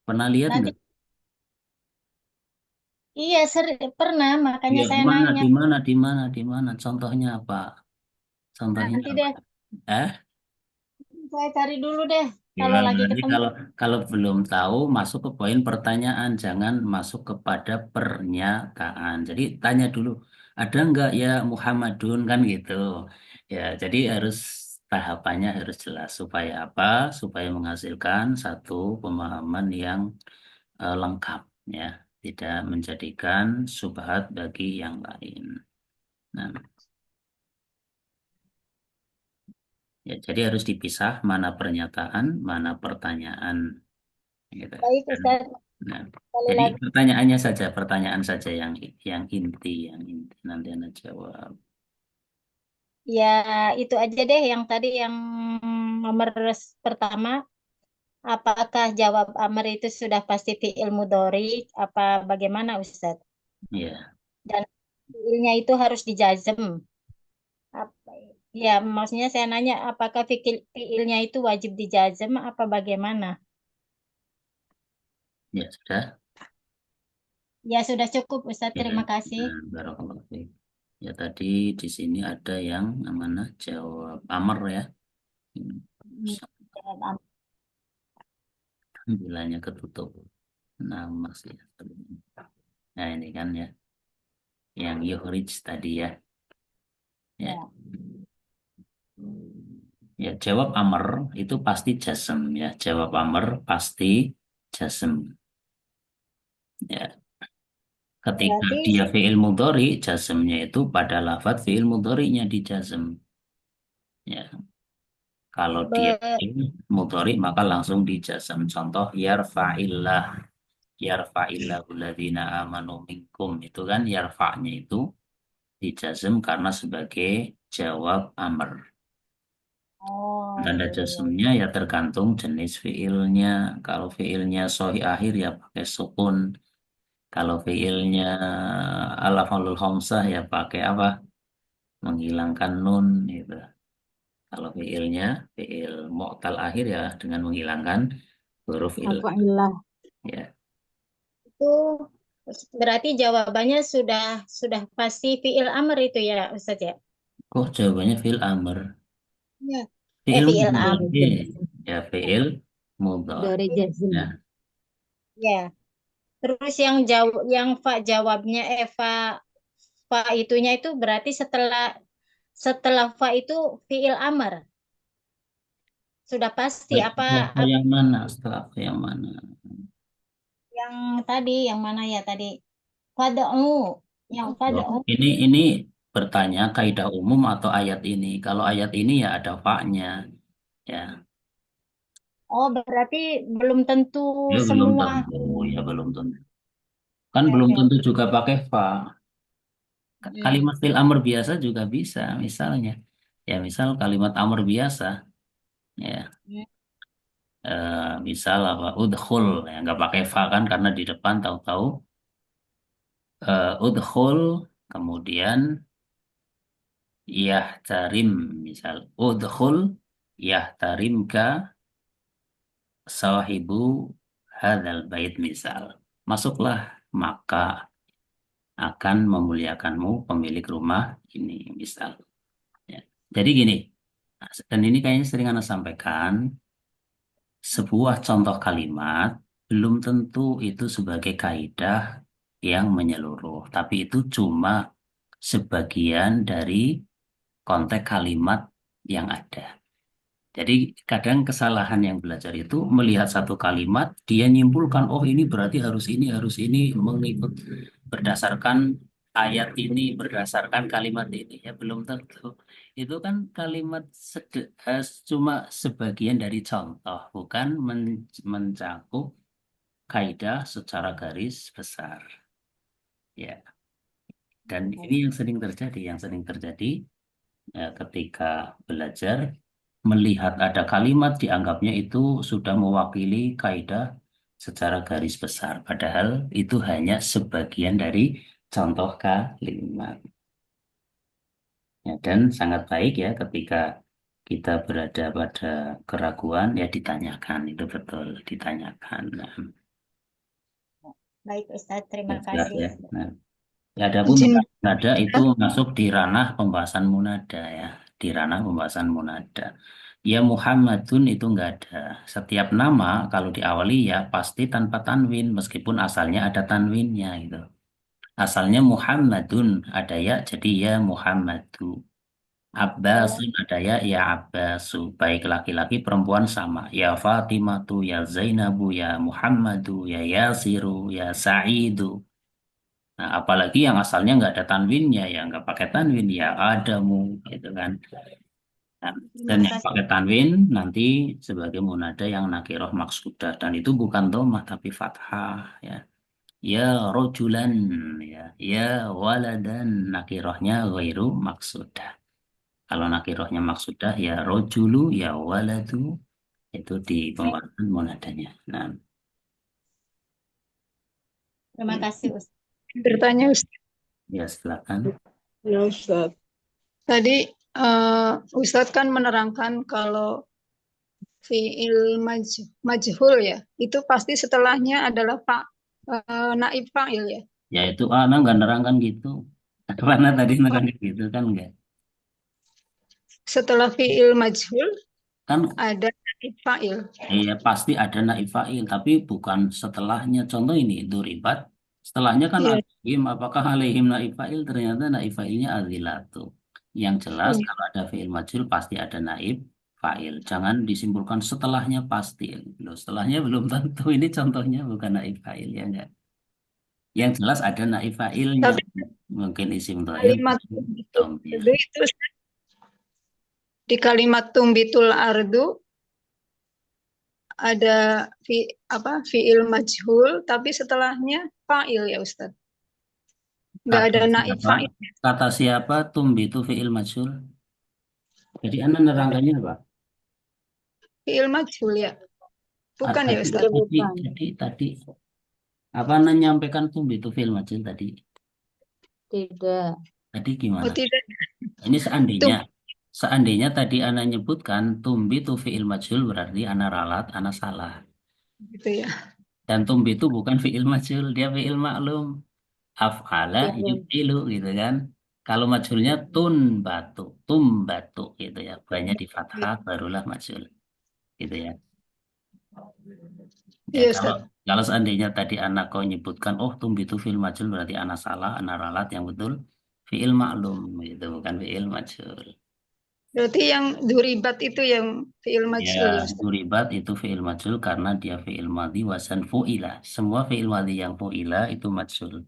Pernah lihat nanti nggak? iya pernah makanya Ya saya mana nanya. di mana di mana di mana? Contohnya apa? Contohnya Nanti apa? deh Eh? saya cari dulu deh Ya, kalau lagi nanti ketemu. kalau belum tahu masuk ke poin pertanyaan, jangan masuk kepada pernyataan. Jadi tanya dulu, ada nggak ya Muhammadun kan gitu. Ya, jadi harus tahapannya harus jelas supaya apa? Supaya menghasilkan satu pemahaman yang lengkap ya, tidak menjadikan subhat bagi yang lain. Nah, ya, jadi harus dipisah mana pernyataan, mana pertanyaan. Gitu. Baik Dan, Ustaz, nah, sekali jadi lagi. pertanyaannya saja, pertanyaan saja yang inti, nanti Anda jawab. Ya, itu aja deh yang tadi yang nomor pertama. Apakah jawab amr itu sudah pasti fi'il mudhari? Apa bagaimana Ustadz? Ya, Dan fi'ilnya itu harus dijazm. Apa, ya, maksudnya saya nanya apakah fi'ilnya itu wajib dijazm apa bagaimana? ya sudah. Ya sudah cukup Ustadz, Ya, terima kasih. nah, barakallahu fiik. Ya tadi di sini ada yang mana jawab amr ya. Hmm, jawab amr. Bilanya ketutup. Nah, masih. Nah, ini kan ya. Yang yuhrij tadi ya. Ya. Ya. Ya, jawab amr itu pasti jasem ya. Jawab amr pasti jasem. Ya, ketika Berarti dia fi'il mudhari, jasemnya itu pada lafadz fi'il mudharinya di jasem. Ya, kalau dia be- fi'il mudhari maka langsung di jasem. Contoh yarfa'illah, yarfa'illahu ladzina amanu minkum itu kan yarfa'nya itu di jasem karena sebagai jawab amr. oh Tanda iya iya. jasmnya ya tergantung jenis fiilnya. Kalau fiilnya sahih akhir ya pakai sukun. Kalau fiilnya al-af'alul khamsah ya pakai apa? Menghilangkan nun gitu. Kalau fiilnya fiil mu'tal akhir ya dengan menghilangkan huruf il. Alhamdulillah. Ya. Itu berarti jawabannya sudah pasti fi'il amr itu ya Ustadz ya? Kok jawabannya fiil amr? Ya. Fiil Fi'il amr. mudhari. Ya fiil mudhari. Dore jazm. Ya. Ya. Terus yang Fa jawabnya Fa itunya itu berarti setelah setelah Fa itu fi'il amr. Sudah pasti Baik, apa, setelah ke yang mana? Setelah ke yang mana? yang tadi yang mana ya tadi? Fad'u. Yang Oh, fad'u. ini bertanya kaidah umum atau ayat ini. Kalau ayat ini ya ada fa-nya, ya. Oh, berarti belum tentu Ya belum semua. tentu, ya belum tentu. Kan Oke, belum oke, tentu oke. juga pakai fa. Hmm. Kalimat fil amr biasa juga bisa, misalnya. Ya misal kalimat amr biasa, ya. Hmm. Misal apa? Udkhul, ya nggak pakai fa kan karena di depan tahu-tahu udkhul, kemudian yahtarim, misal udkhul yahtarimka sahibu hadzal bait misal. Masuklah maka akan memuliakanmu pemilik rumah ini misal. Ya. Jadi gini, dan ini kayaknya sering Anda sampaikan, sebuah contoh kalimat belum tentu itu sebagai kaidah yang menyeluruh, tapi itu cuma sebagian dari konteks kalimat yang ada. Jadi kadang kesalahan yang belajar itu melihat satu kalimat, dia nyimpulkan, oh ini, harus ini, mengikut berdasarkan ayat ini, berdasarkan kalimat ini. Ya belum tentu. Itu kan kalimat cuma sebagian dari contoh, bukan mencakup kaidah secara garis besar. Ya, dan ini yang sering terjadi ya, ketika belajar melihat ada kalimat dianggapnya itu sudah mewakili kaidah secara garis besar, padahal itu hanya sebagian dari contoh kalimat. Ya, dan sangat baik ya ketika kita berada pada keraguan ya ditanyakan itu betul ditanyakan. Nah, Baik, Ustadz, ya terima jelas kasih. ya. Nah, ya, adapun Izin munada itu masuk di ranah pembahasan munada ya, di ranah pembahasan munada. Ya Muhammadun itu enggak ada. Setiap nama kalau diawali ya pasti tanpa tanwin meskipun asalnya ada tanwinnya gitu. Asalnya Muhammadun ada ya jadi ya Muhammadu. Oh, Abbasun ada ya ya Abbasu. Baik laki-laki perempuan sama. Ya Fatimatu ya Zainabu ya Muhammadu ya Yasiru ya Sa'idu. Nah, apalagi yang asalnya nggak ada tanwinnya, ya nggak pakai tanwin, ya adamu, gitu kan. Nah, terima dan yang kasih. pakai tanwin nanti sebagai munada yang nakiroh maksudah, dan itu bukan domah tapi fathah, ya. Ya rojulan, ya, ya waladan, nakirohnya ghairu maksudah. Kalau nakirohnya maksudah ya rojulu ya waladu itu di pembahasan munadanya. Nah, Terima kasih Ustaz. Bertanya Ustaz. ya silakan. Ya Ustaz. Tadi Ustadz kan menerangkan kalau fiil majhul ya, itu pasti setelahnya adalah naib fa'il ya. Ya itu anak nggak nerangkan gitu. Karena tadi nerangkan gitu kan enggak. Setelah fiil majhul Kan ada naib fa'il. iya pasti ada naib fa'il, tapi bukan setelahnya. Contoh ini duribat, setelahnya kan Iya, alaihim. Apakah alaihim naib fa'il? Ternyata naib fa'ilnya azilatu. Yang jelas iya. kalau ada fi'il majhul pasti ada naib fa'il. Jangan disimpulkan setelahnya pasti. Loh, setelahnya belum tentu. Ini contohnya bukan naib fa'il ya enggak. Yang jelas ada naib fa'ilnya. Tapi Mungkin isim dhoir, kalimat mungkin tumbitul dhamir. ardu itu di kalimat tumbitul ardu ada fiil majhul, tapi setelahnya fa'il ya Ustadz. Nggak Kata ada naib siapa? fa'il. Kata siapa? Tumbitu fi'il majhul. Jadi Anda nerangkannya apa? Fiil majhul ya. Bukan ya Tadi, Ustadz? tadi. Apa Anda nyampaikan tumbitu fi'il majhul tadi? Tidak. Tadi Oh gimana? tidak. Ini Tum, seandainya tadi Anda nyebutkan tumbitu fi'il majhul berarti Anda ralat, Anda salah. gitu ya. Dan tumbitu bukan fi'il majhul, dia fi'il maklum. Af'ala Ya, yuf'ilu gitu kan. Kalau majhulnya tumbatu gitu ya. Banyak di fathah barulah majhul gitu ya. Ya, Iya kalau Ustadz. kalau seandainya tadi anak kau nyebutkan, oh tumbitu fi'il majhul berarti anak salah, anak ralat yang betul fi'il maklum gitu, bukan fi'il majhul. Berarti yang duribat itu yang fiil Ya, majhul ya Ustaz. duribat itu fi'il majhul karena dia fi'il madhi wasan fu'ila. Semua fi'il madhi yang fu'ila itu majhul.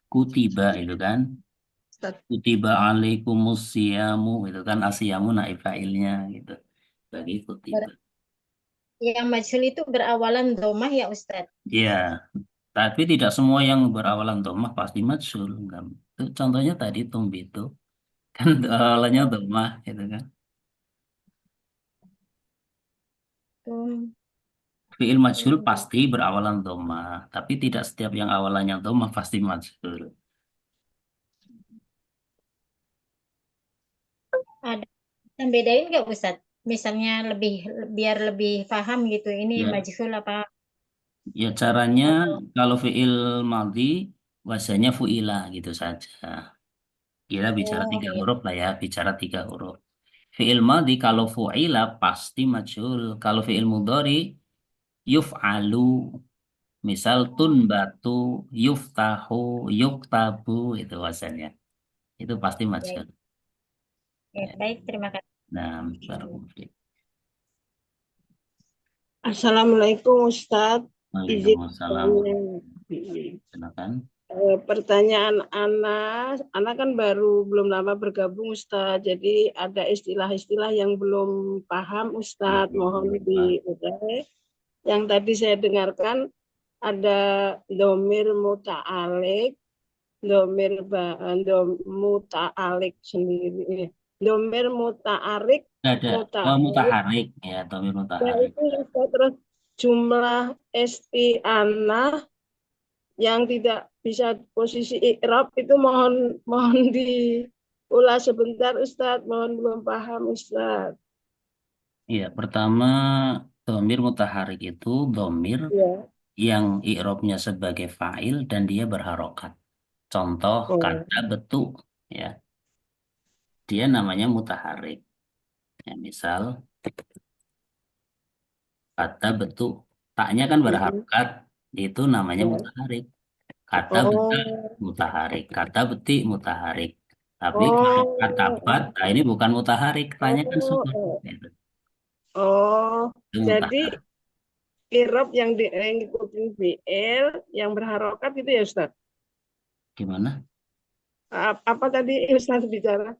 Kutiba itu kan, Ustaz. kutiba alaikumus siyamu itu kan asyamu naib fa'ilnya gitu. Bagi kutiba. Yang majhul itu berawalan domah ya Ustaz. Ya, tapi tidak semua yang berawalan dhammah pasti majhul. Enggak. Contohnya tadi tumbitu kan awalannya dhammah gitu kan. Tum, Fi'il majhul pasti berawalan dhammah, tapi tidak setiap yang awalannya dhammah pasti majhul. ada yang bedain nggak Ustaz? Misalnya biar lebih paham gitu. Ini Ya, majhul apa? ya caranya kalau fi'il madhi wazannya fu'ila gitu saja. Kita bicara Oh, 3 huruf lah ya, bicara 3 huruf. Fi'il madhi kalau fu'ila pasti majhul. Kalau fi'il mudhari yuf'alu. Misal tunbatu, yuftahu, yuktabu itu wazannya. Itu pasti ya, majhul. ya, baik, terima kasih. Nah, barakallahu. Assalamualaikum Ustadz. Izin Waalaikumsalam. bertanya. Silakan. Pertanyaan Ana kan belum lama bergabung Ustadz. Jadi ada istilah-istilah yang belum paham Ustadz. Mohon diudahi. Yang tadi saya dengarkan ada domir muta'alik, muta'alik sendiri. Domir muta'arik, Ada mutaharik ya, domir Nah, mutaharik. itu Ustadz, terus jumlah isti'anah yang tidak bisa posisi i'rab itu mohon diulas sebentar Ustadz, mohon belum paham Ustadz. Iya, pertama domir mutaharik itu domir Ya. yang i'rabnya sebagai fa'il dan dia berharokat. Contoh Oh. kata betu ya. Dia namanya mutaharik. Ya, misal kata betu, taknya kan berharokat, itu namanya Ya. mutaharik. Kata Oh. beta mutaharik, kata beti mutaharik. Tapi kalau kata bat, nah ini bukan mutaharik, tanya kan sukun. Gitu. Oh, Itu jadi mutaharik. i'rab yang ngikutin fi'il yang berharokat itu ya Ustadz. Gimana? Apa tadi Ustadz bicara?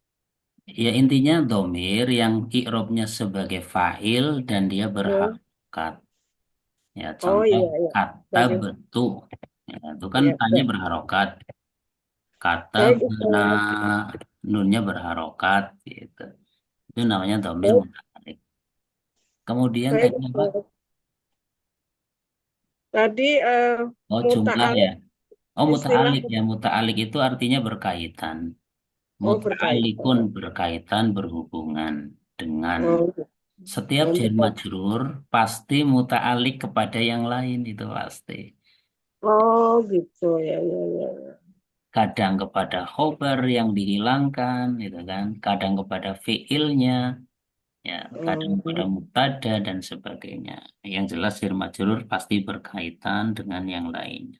Ya intinya domir yang i'rabnya sebagai fa'il dan dia berharokat. Ya Oh contoh iya, iya. kata Baik. betu, ya, itu kan Iya, tanya berharokat. Kata baik, bena, nunnya berharokat gitu. Itu namanya dhamir Oh, muta'alik. Kemudian baik. tadi apa? Tadi Oh, jumlah ya. muta'alik Oh, istilah muta'alik ya. Muta'alik itu artinya berkaitan. Muta'alikun berkaitan. berkaitan, berhubungan dengan. Oh, Setiap jar berkaitan. majrur pasti muta'alik kepada yang lain, itu pasti. Oh, gitu ya, ya, ya. Kadang kepada khobar yang dihilangkan, gitu kan. Kadang kepada fiilnya, ya. Kadang kepada Oh, mubtada dan sebagainya. Yang jelas jar majrur pasti berkaitan dengan yang lain.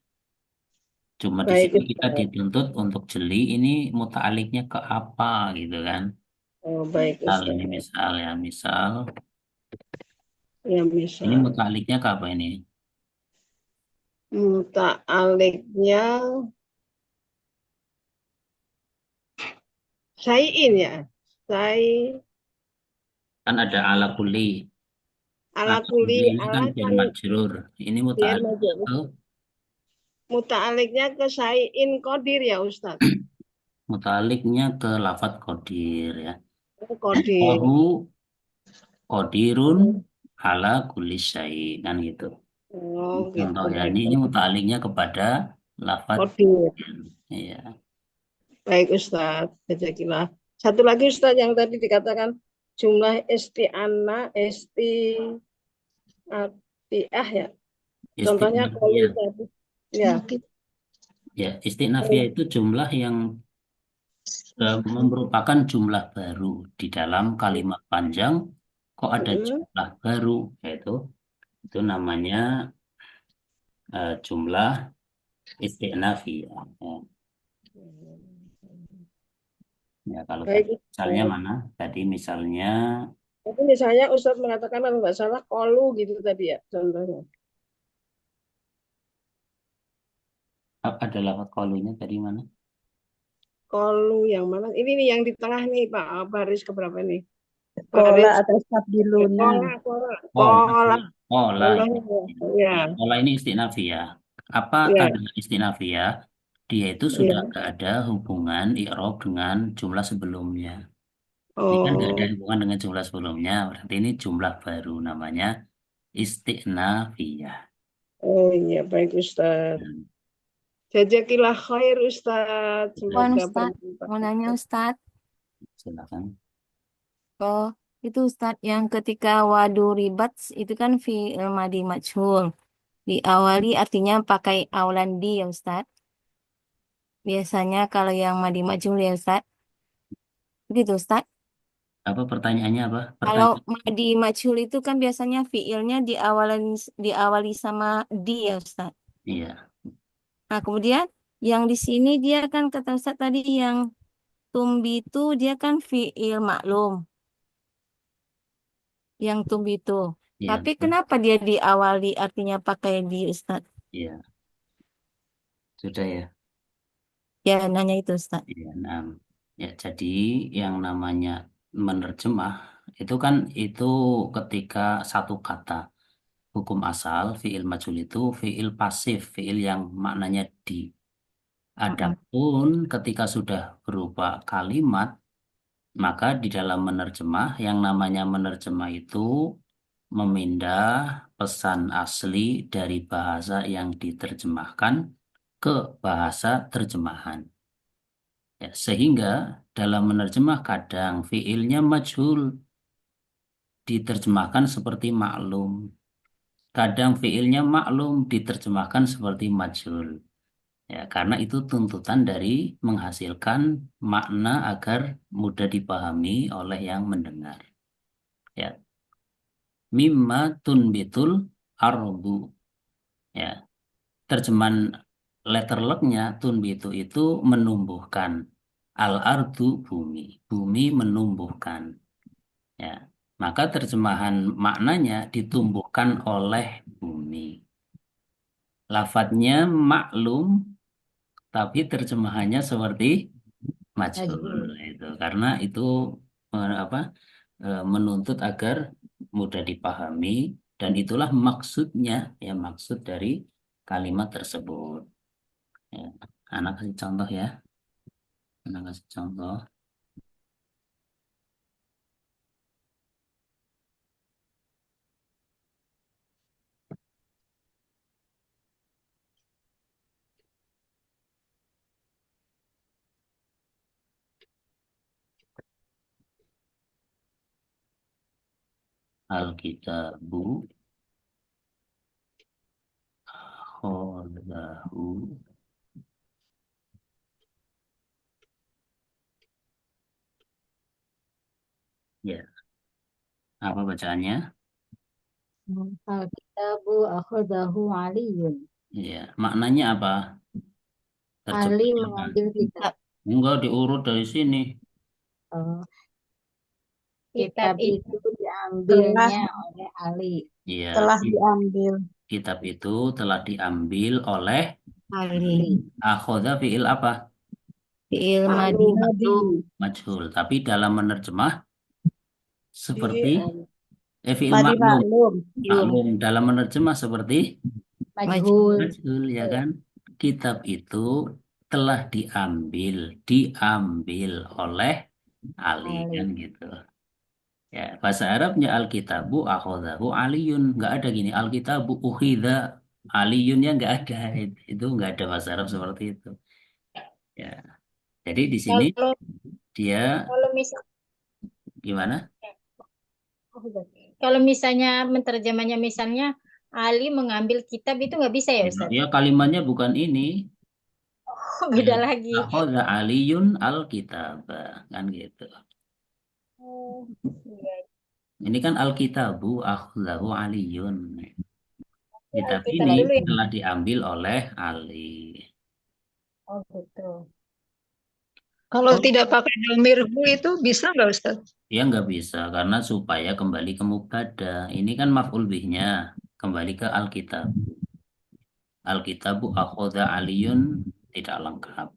Cuma di baik sini kita Ustaz. dituntut untuk jeli ini muta'aliknya ke apa, gitu kan. Oh, baik Misal ini Ustaz. misal ya, misal Ya, ini misal muta'aliknya ke apa ini? muta'aliknya syai'in ya. Sai Kan ada ala kuli. ala Ala kuli kuli ini kan ala jar kan majrur. Ini biar muta'aliknya maju. ke Muta'aliknya ke syai'in qadir ya Ustaz. muta'aliknya ke lafadz qadir ya. Qadir. Allahu qadirun Oh, ala kulli syai kan gitu. oh, gitu Contoh ya baik. ini muta'aliknya kepada lafadz Qadir. ya. Baik Ustaz. Jazakillah. Satu lagi Ustaz yang tadi dikatakan jumlah isti'ah ya. Contohnya kalau Istinafiyah. tadi ya. Ya, istinafiyah itu jumlah yang merupakan jumlah baru di dalam kalimat panjang. Kok ada Mm-mm. jumlah baru? Yaitu itu namanya jumlah istinafiyah. Ya. Ya, kalau tadi Baik misalnya Ustaz. mana? Tadi misalnya Tapi misalnya Ustadz mengatakan kalau nggak salah kolu gitu tadi ya contohnya. ada lafaz qalunya tadi mana? Kolu yang mana? Ini nih yang di tengah nih Pak. Baris keberapa nih? Kola Baris atau sabdiluna. kola kola Olah, kola. olah ini. Contohnya ya. Ya, olah ini istinafiyah. Apa Ya. tanda istinafiyah? Dia itu sudah Ya. nggak ada hubungan i'rab dengan jumlah sebelumnya. Ini kan nggak ada Oh. hubungan dengan jumlah sebelumnya, berarti ini jumlah baru namanya istinafiyah. Oh iya baik Ustadz. Hmm, Jazakillah khair Ustadz. Wan Semoga Ustadz, bermanfaat. mau nanya Ustadz, silakan. oh itu Ustadz yang ketika wadu ribat itu kan fi'il madi majhul. Diawali artinya pakai aulan di ya Ustadz. Biasanya kalau yang madi majhul ya Ustadz. Begitu Ustadz. Apa pertanyaannya apa? Kalau Pertanyaan. madi majhul itu kan biasanya fi'ilnya diawali sama di ya Ustadz. Iya, Nah kemudian yang di sini dia kan kata Ustadz tadi yang tumbi itu dia kan fi'il maklum. Yang tumbi itu. iya, Tapi betul. kenapa dia diawali artinya pakai di Ustaz? Iya, sudah ya. Ya nanya itu Ustaz. Iya, nah, ya jadi yang namanya menerjemah itu kan itu ketika satu kata hukum asal fiil majhul itu fiil pasif, fiil yang maknanya di. Mm-mm. Adapun ketika sudah berupa kalimat, maka di dalam menerjemah yang namanya menerjemah itu memindah pesan asli dari bahasa yang diterjemahkan ke bahasa terjemahan. Ya, sehingga dalam menerjemah kadang fiilnya majhul diterjemahkan seperti maklum. Kadang fiilnya maklum diterjemahkan seperti majhul. Ya, karena itu tuntutan dari menghasilkan makna agar mudah dipahami oleh yang mendengar. Ya, mimma tunbitul ardu. Ya, terjemahan letter lucknya tunbitu itu menumbuhkan. Al-ardu bumi. Bumi menumbuhkan. Ya, maka terjemahan maknanya ditumbuhkan oleh bumi. Lafadznya maklum, tapi terjemahannya seperti majhul itu karena itu apa menuntut agar mudah dipahami dan itulah maksudnya ya maksud dari kalimat tersebut. Ya. Anak kasih contoh ya. Anak kasih contoh. Alkitabu akhodahu. Ya, apa bacaannya? Al-kitabu akhadahu aliyun. Ya, maknanya apa? Ali Terjemahnya apa? mengambil kitab. Enggak diurut dari sini. Oh, Kitab kitab itu itu diambilnya oleh Ali. Ya, Telah diambil. kitab itu telah diambil oleh Ali. akhoda fi'il apa? Fi'il madi Maklum. maklum. Majhul. Tapi dalam menerjemah seperti fi'il Madi maklum. maklum. Maklum dalam menerjemah seperti Majhul. majhul, ya kan? Kitab itu telah diambil oleh Ali, Ali. kan gitu. Ya, bahasa Arabnya alkitabu akhodahu aliyun. Nggak ada gini, alkitabu ukhidha aliyunnya nggak ada. Itu nggak ada bahasa Arab seperti itu. Ya, jadi di sini kalau dia kalau misal gimana? kalau misalnya menterjemahnya misalnya Ali mengambil kitab itu nggak bisa ya Ustaz? Ya, kalimatnya bukan ini. Beda Ya, lagi. akhoda aliyun alkitab, kan gitu. Oh, iya. Ini kan alkitabu akhodahu aliyun. Kitab Alkitab ini dulu ya. telah diambil oleh Ali. Oh gitu. Kalau tidak pakai domir hu itu bisa nggak Ustaz? Ya nggak bisa karena supaya kembali ke mubtada. Ini kan maf'ul bihnya kembali ke alkitab. Alkitabu akhoda aliyun tidak lengkap.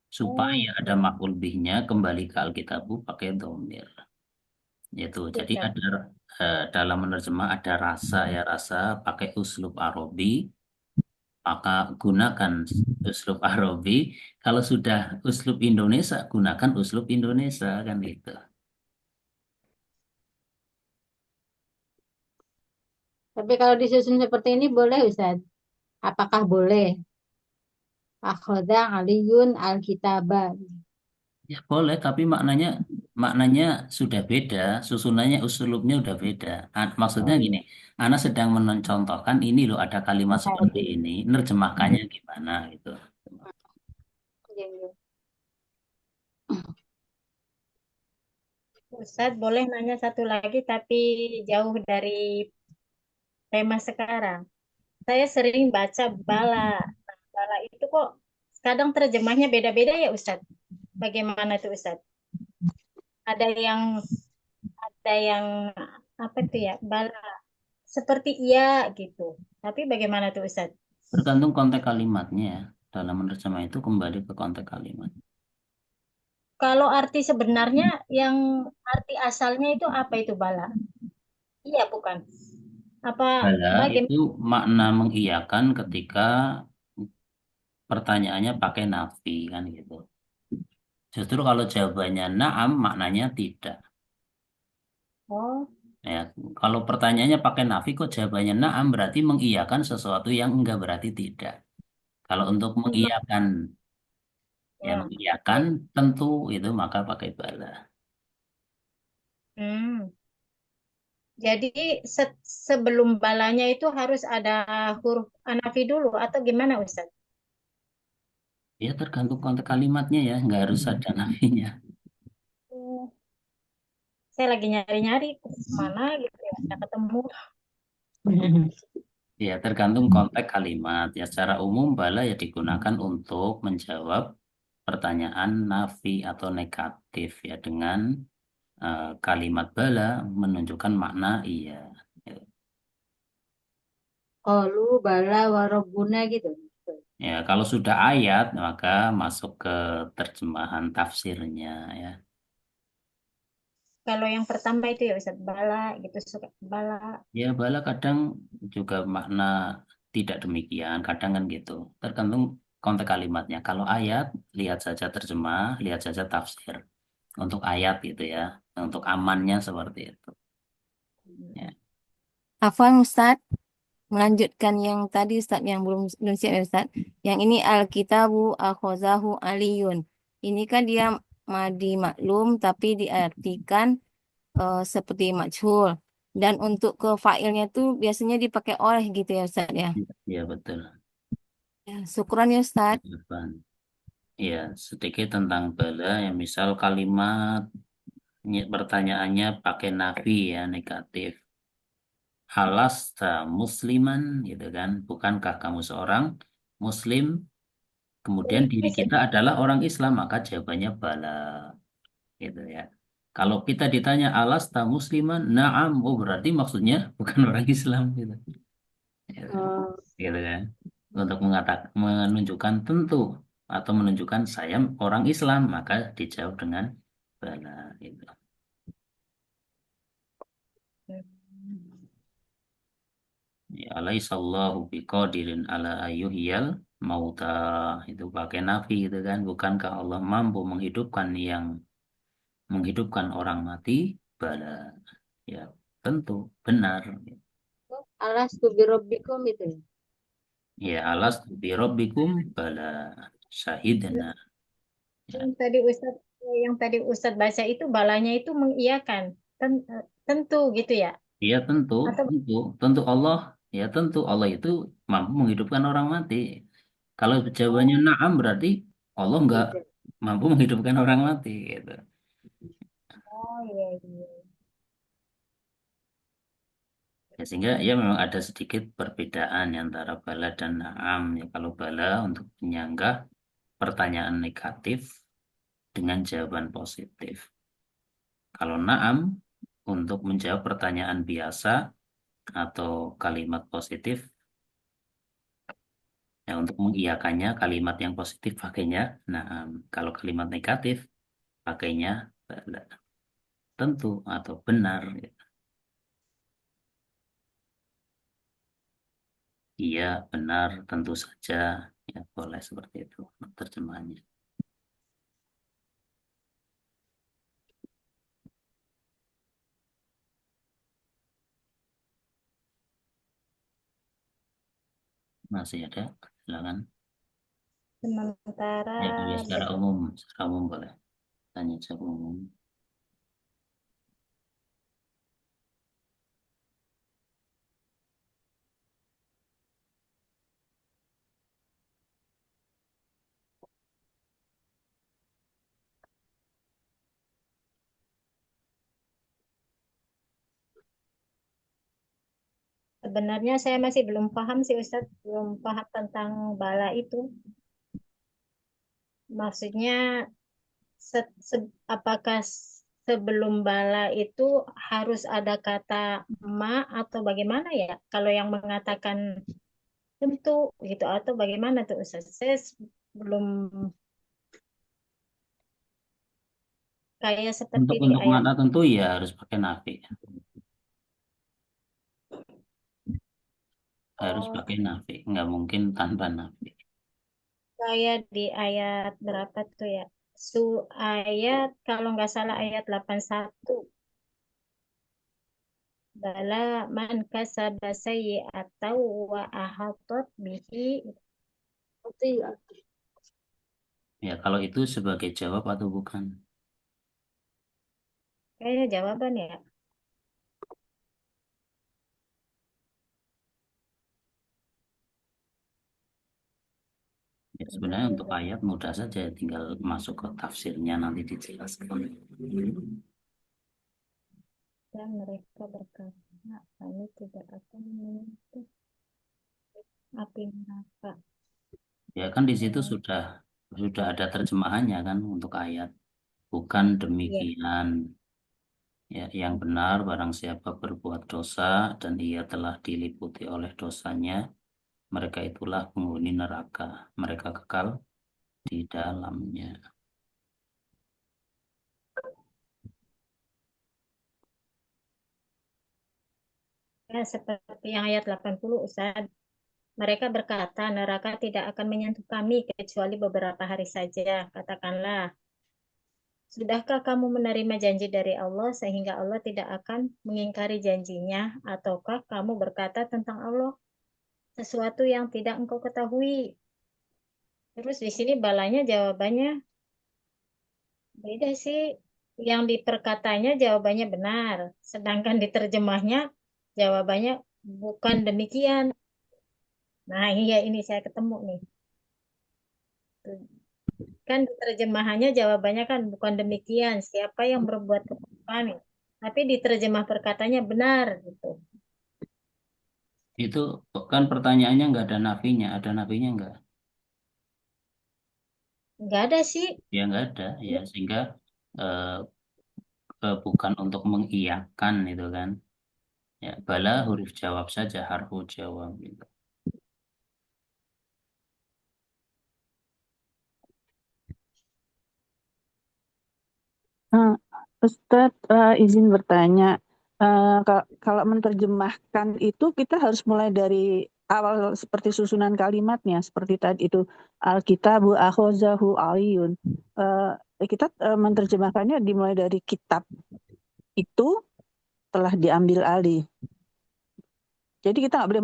Supaya ada maf'ul bihnya kembali ke alkitabu pakai domir. Itu. Jadi Kitab. ada dalam menerjemah ada rasa ya rasa pakai uslub Arabi. Maka gunakan uslub Arabi. Kalau sudah uslub Indonesia gunakan uslub Indonesia kan gitu. Tapi kalau disusun seperti ini boleh Ustaz? Apakah boleh? Akhoda aliyun al-kitaba. Ya boleh, tapi maknanya sudah beda, susunannya usulubnya udah beda. Maksudnya gini, Ana sedang mencontohkan ini loh ada kalimat seperti ini, nerjemahkannya gimana gitu. Ustaz boleh nanya satu lagi tapi jauh dari tema sekarang. Saya sering baca bala. Nah, bala itu kok kadang terjemahnya beda-beda ya Ustaz. Bagaimana itu Ustaz? Ada yang apa itu ya? Bala seperti iya gitu. Tapi bagaimana tuh Ustaz? Tergantung konteks kalimatnya ya. Dalam menerjemah itu kembali ke konteks kalimat. Kalau arti sebenarnya yang arti asalnya itu apa itu bala? Iya bukan? Apa Bala bagaimana? itu makna mengiyakan ketika pertanyaannya pakai nafi kan gitu. Justru kalau jawabannya na'am maknanya tidak. Oh, Ya, kalau pertanyaannya pakai nafi kok jawabannya na'am berarti mengiyakan sesuatu yang enggak berarti tidak. Kalau untuk mengiyakan ya ya. mengiyakan tentu itu maka pakai bala. Hmm. Jadi sebelum balanya itu harus ada huruf anafi dulu atau gimana Ustaz? Ya tergantung konteks kalimatnya ya, nggak harus ada nafinya. Oh, saya lagi nyari-nyari mana gitu ya, nggak ketemu. Ya tergantung konteks kalimat. Ya secara umum bala ya digunakan untuk menjawab pertanyaan nafi atau negatif ya dengan kalimat bala menunjukkan makna iya. Ya, Qalu bala warobuna gitu. ya, kalau sudah ayat maka masuk ke terjemahan tafsirnya ya. Kalau yang pertama itu ya Ustaz, bala gitu suka bala. Ya bala kadang juga makna tidak demikian, kadang kan gitu. Tergantung konteks kalimatnya. Kalau ayat lihat saja terjemah, lihat saja tafsir. Untuk ayat gitu ya, untuk amannya seperti itu. Ya. Afwan Ustaz, melanjutkan yang tadi Ustaz yang belum siap ya Ustaz. Yang ini Alkitabu akhozahu aliyun. Ini kan dia madi maklum tapi diartikan seperti majhul. Dan untuk ke fa'ilnya tuh biasanya dipakai oleh gitu ya Ustaz ya. Ya, betul. Ya, syukran ya Ustaz. Depan. Ya, sedikit tentang bala. Ya, misal kalimat pertanyaannya pakai nafi ya, negatif. Halasta musliman gitu kan. Bukankah kamu seorang muslim? Kemudian diri kita adalah orang Islam, maka jawabannya bala gitu ya. Kalau kita ditanya alasta musliman, na'am, oh berarti maksudnya bukan orang Islam gitu. Gitu, Oh, gitu kan. Untuk menunjukkan tentu atau menunjukkan saya orang Islam, maka dijawab dengan bala gitu. Ya, alaihissallahu biqadirin ala ayyuhiyal mauta, itu pakai nafi itu kan, bukankah Allah mampu menghidupkan orang mati? Bala, ya tentu benar. alastu birabbikum itu. Ya, alas bi rabbikum bala syahidna. Ya, Yang tadi Ustadz baca itu balanya itu mengiyakan. Tentu gitu ya. ya tentu, Atau tentu Allah, ya tentu Allah itu mampu menghidupkan orang mati. Kalau jawabannya oh, na'am berarti Allah nggak Tidak. mampu menghidupkan orang mati gitu. oh iya iya. Ya, sehingga ya memang ada sedikit perbedaan antara bala dan na'am. Ya, kalau bala untuk menyanggah pertanyaan negatif dengan jawaban positif. Kalau na'am untuk menjawab pertanyaan biasa atau kalimat positif, ya untuk mengiyakannya kalimat yang positif pakainya na'am. Kalau kalimat negatif pakainya bala. Tentu atau benar. Iya, benar, tentu saja. Ya, boleh seperti itu terjemahannya. Masih ada? Silakan. Sementara Ya, boleh secara umum boleh. Tanya secara umum. sebenarnya saya masih belum paham sih Ustadz, belum paham tentang bala itu. Maksudnya apakah sebelum bala itu harus ada kata ma atau bagaimana ya? Kalau yang mengatakan tentu gitu atau bagaimana tuh Ustadz? Saya belum kayak seperti Untuk di untuk ayat mengatakan tentu ya harus pakai nafi. Harus oh, pakai nafi. Nggak mungkin tanpa nafi. kayak di ayat berapa tuh ya? Ayat kalau nggak salah ayat 81. Bala man kasaba sayyi'atan wa ahatat bihi. Itu ya. Ya, kalau itu sebagai jawab atau bukan? Kayaknya jawaban ya. Ya, sebenarnya untuk ayat mudah saja, tinggal masuk ke tafsirnya nanti dijelaskan. Dan mereka berkata, kami tidak akan menyentuh api neraka. Ya kan di situ sudah ada terjemahannya kan untuk ayat. Bukan Iya. demikian. Ya, yang benar barang siapa berbuat dosa dan ia telah diliputi oleh dosanya, mereka itulah penghuni neraka. Mereka kekal di dalamnya. Ya, seperti yang ayat 80 Ustaz. Mereka berkata, neraka tidak akan menyentuh kami kecuali beberapa hari saja. Katakanlah, sudahkah kamu menerima janji dari Allah sehingga Allah tidak akan mengingkari janjinya? Ataukah kamu berkata tentang Allah sesuatu yang tidak engkau ketahui? Terus di sini balanya jawabannya beda sih. yang di perkatanya jawabannya benar, sedangkan di terjemahnya jawabannya bukan demikian. Nah, iya ini saya ketemu nih. Tuh. Kan di terjemahannya jawabannya kan bukan demikian. Siapa yang berbuat keburukan? Tapi di terjemah perkatanya benar gitu. Itu kan pertanyaannya nggak ada nafinya. Ada nafinya nggak? Nggak ada sih. Ya nggak ada. Ya sehingga eh, bukan untuk mengiyakan itu kan. Ya bala huruf jawab saja, harfu jawab gitu. Eh, Ustadz, izin bertanya, kalau menerjemahkan itu kita harus mulai dari awal seperti susunan kalimatnya, seperti tadi itu Alkitabu akhozahu aliyun. Kita menerjemahkannya dimulai dari kitab itu telah diambil alih. Jadi kita nggak boleh,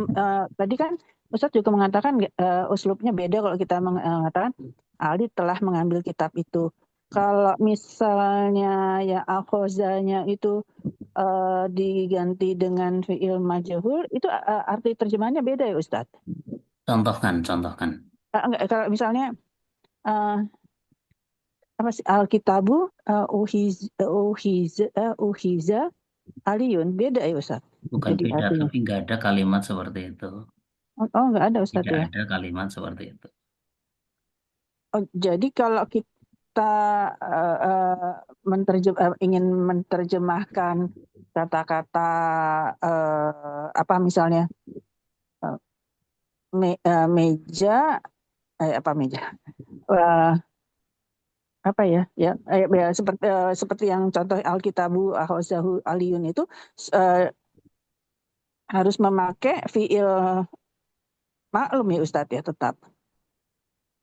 tadi kan Ustadz juga mengatakan uslubnya beda kalau kita mengatakan Ali telah mengambil kitab itu. Kalau misalnya ya akhozanya itu diganti dengan fi'il majhul, itu arti terjemahannya beda ya Ustadz? Contohkan. Enggak, kalau misalnya apa sih Alkitabu uhiza aliyun, beda ya Ustadz? Bukan Jadi beda, artinya. tapi nggak ada kalimat seperti itu. Oh nggak ada Ustadz Tidak ya? ada kalimat seperti itu. Oh, jadi kalau kita ingin menerjemahkan kata-kata apa misalnya eh, meja, apa meja, Eh, apa ya, seperti yang contoh Alkitabu akhozahu aliyun itu eh, harus memakai fiil maklum ya Ustadz ya tetap.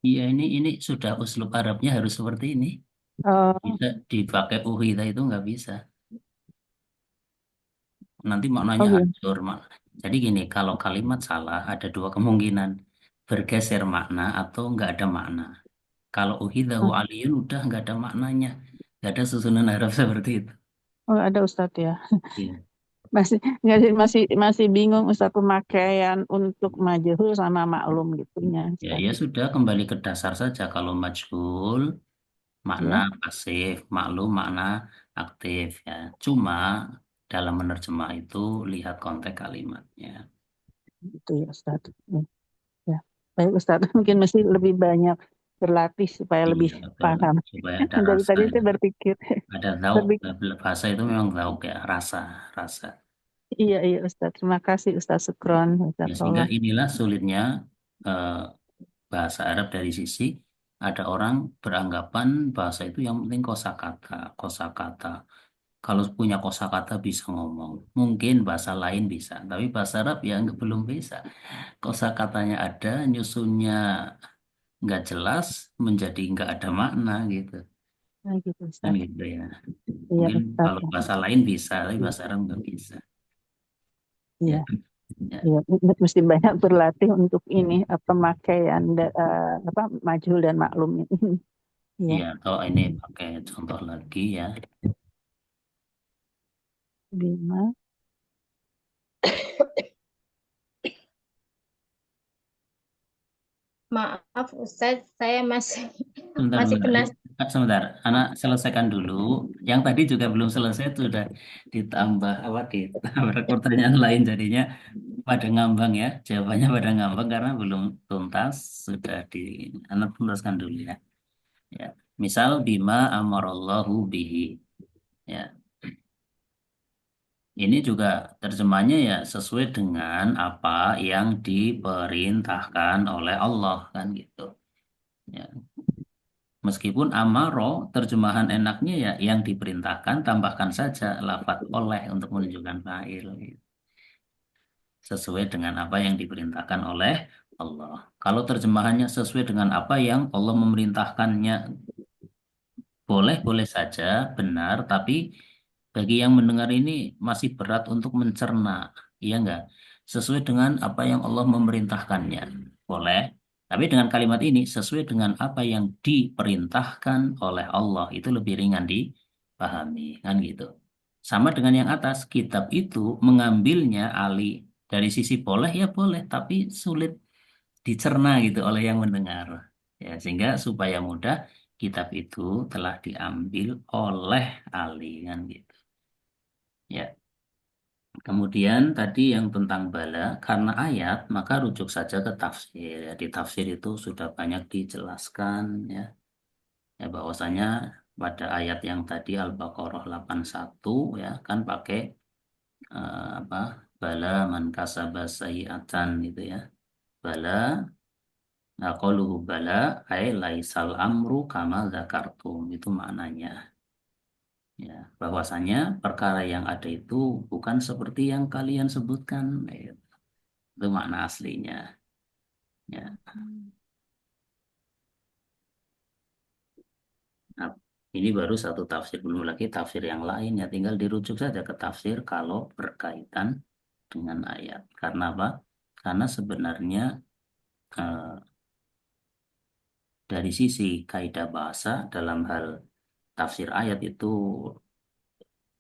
Iya ini sudah uslub Arabnya harus seperti ini. Eh, Bisa dipakai uhida itu nggak bisa. Nanti oh maknanya gitu. hancur. Jadi gini, kalau kalimat salah ada dua kemungkinan. Bergeser makna atau nggak ada makna. Kalau uhidahu aliyun udah nggak ada maknanya. Nggak ada susunan Arab seperti itu. Oh, ada Ustadz ya. Iya. Masih nggak sih, masih bingung Ustaz pemakaian untuk majhul sama maklum gitunya Ya, Ustaz. ya sudah kembali ke dasar saja. Kalau majhul makna Ya, pasif, maklum makna aktif ya. Cuma dalam menerjemah itu lihat konteks kalimatnya. itu ya Ustaz. Ya. Ya. Baik Ustaz, mungkin mesti lebih banyak berlatih supaya lebih Iya, betul. paham. Supaya ada Dari rasa tadi ya. saya berpikir, Ada zauk. berpikir Bahasa itu memang zauk ya, rasa. iya iya Ustaz. Terima kasih Ustaz Sukron. Ya, sehingga Jazakallah. inilah sulitnya eh, bahasa Arab dari sisi ada orang beranggapan bahasa itu yang penting kosakata. Kalau punya kosakata bisa ngomong. Mungkin bahasa lain bisa, tapi bahasa Arab ya belum bisa. Kosakatanya ada, nyusunnya nggak jelas, menjadi nggak ada makna gitu. Nah, gitu Kan Ustaz. gitu ya. Iya Mungkin Ustaz. kalau bahasa lain bisa, tapi bahasa Arab nggak bisa. Iya. Ya, ya, Iya, mesti banyak berlatih untuk ini pemakaian apa majhul dan maklum ini. Iya, ya. Atau ini pakai contoh lagi ya. Bima. Maaf Ustadz, saya masih Sebentar, masih sebentar. penasaran. Sebentar, anak selesaikan dulu. Yang tadi juga belum selesai, itu sudah ditambah apa ditambah pertanyaan lain jadinya pada ngambang ya. Jawabannya pada ngambang karena belum tuntas, sudah di anak tuntaskan dulu ya. Ya. Misal bima amarallahu bihi. Ya. Ini juga terjemahnya ya sesuai dengan apa yang diperintahkan oleh Allah kan gitu. Ya. Meskipun amaro terjemahan enaknya ya yang diperintahkan tambahkan saja lafadz oleh untuk menunjukkan fa'il gitu. Sesuai dengan apa yang diperintahkan oleh Allah. Kalau terjemahannya sesuai dengan apa yang Allah memerintahkannya boleh saja benar, tapi bagi yang mendengar ini masih berat untuk mencerna, iya enggak? Sesuai dengan apa yang Allah memerintahkannya, boleh. Tapi dengan kalimat ini sesuai dengan apa yang diperintahkan oleh Allah itu lebih ringan pahami, kan gitu. Sama dengan yang atas, kitab itu mengambilnya dari sisi boleh ya boleh, tapi sulit dicerna gitu oleh yang mendengar. Ya, sehingga supaya mudah, kitab itu telah diambil oleh Ali, kan gitu. Ya. Kemudian tadi yang tentang bala, karena ayat, maka rujuk saja ke tafsir. Ya, di tafsir itu sudah banyak dijelaskan, ya, ya bahwasanya pada ayat yang tadi Al-Baqarah 81 ya kan pakai apa bala man kasaba sayyi'atan gitu ya. Bala qaluhu bala ay laisal amru kama dzakartum itu maknanya. Ya, bahwasanya perkara yang ada itu bukan seperti yang kalian sebutkan. Itu makna aslinya. Ya. Nah, ini baru satu tafsir, belum lagi tafsir yang lain ya. Tinggal dirujuk saja ke tafsir kalau berkaitan dengan ayat. Karena apa? Karena sebenarnya eh, dari sisi kaidah bahasa dalam hal tafsir ayat itu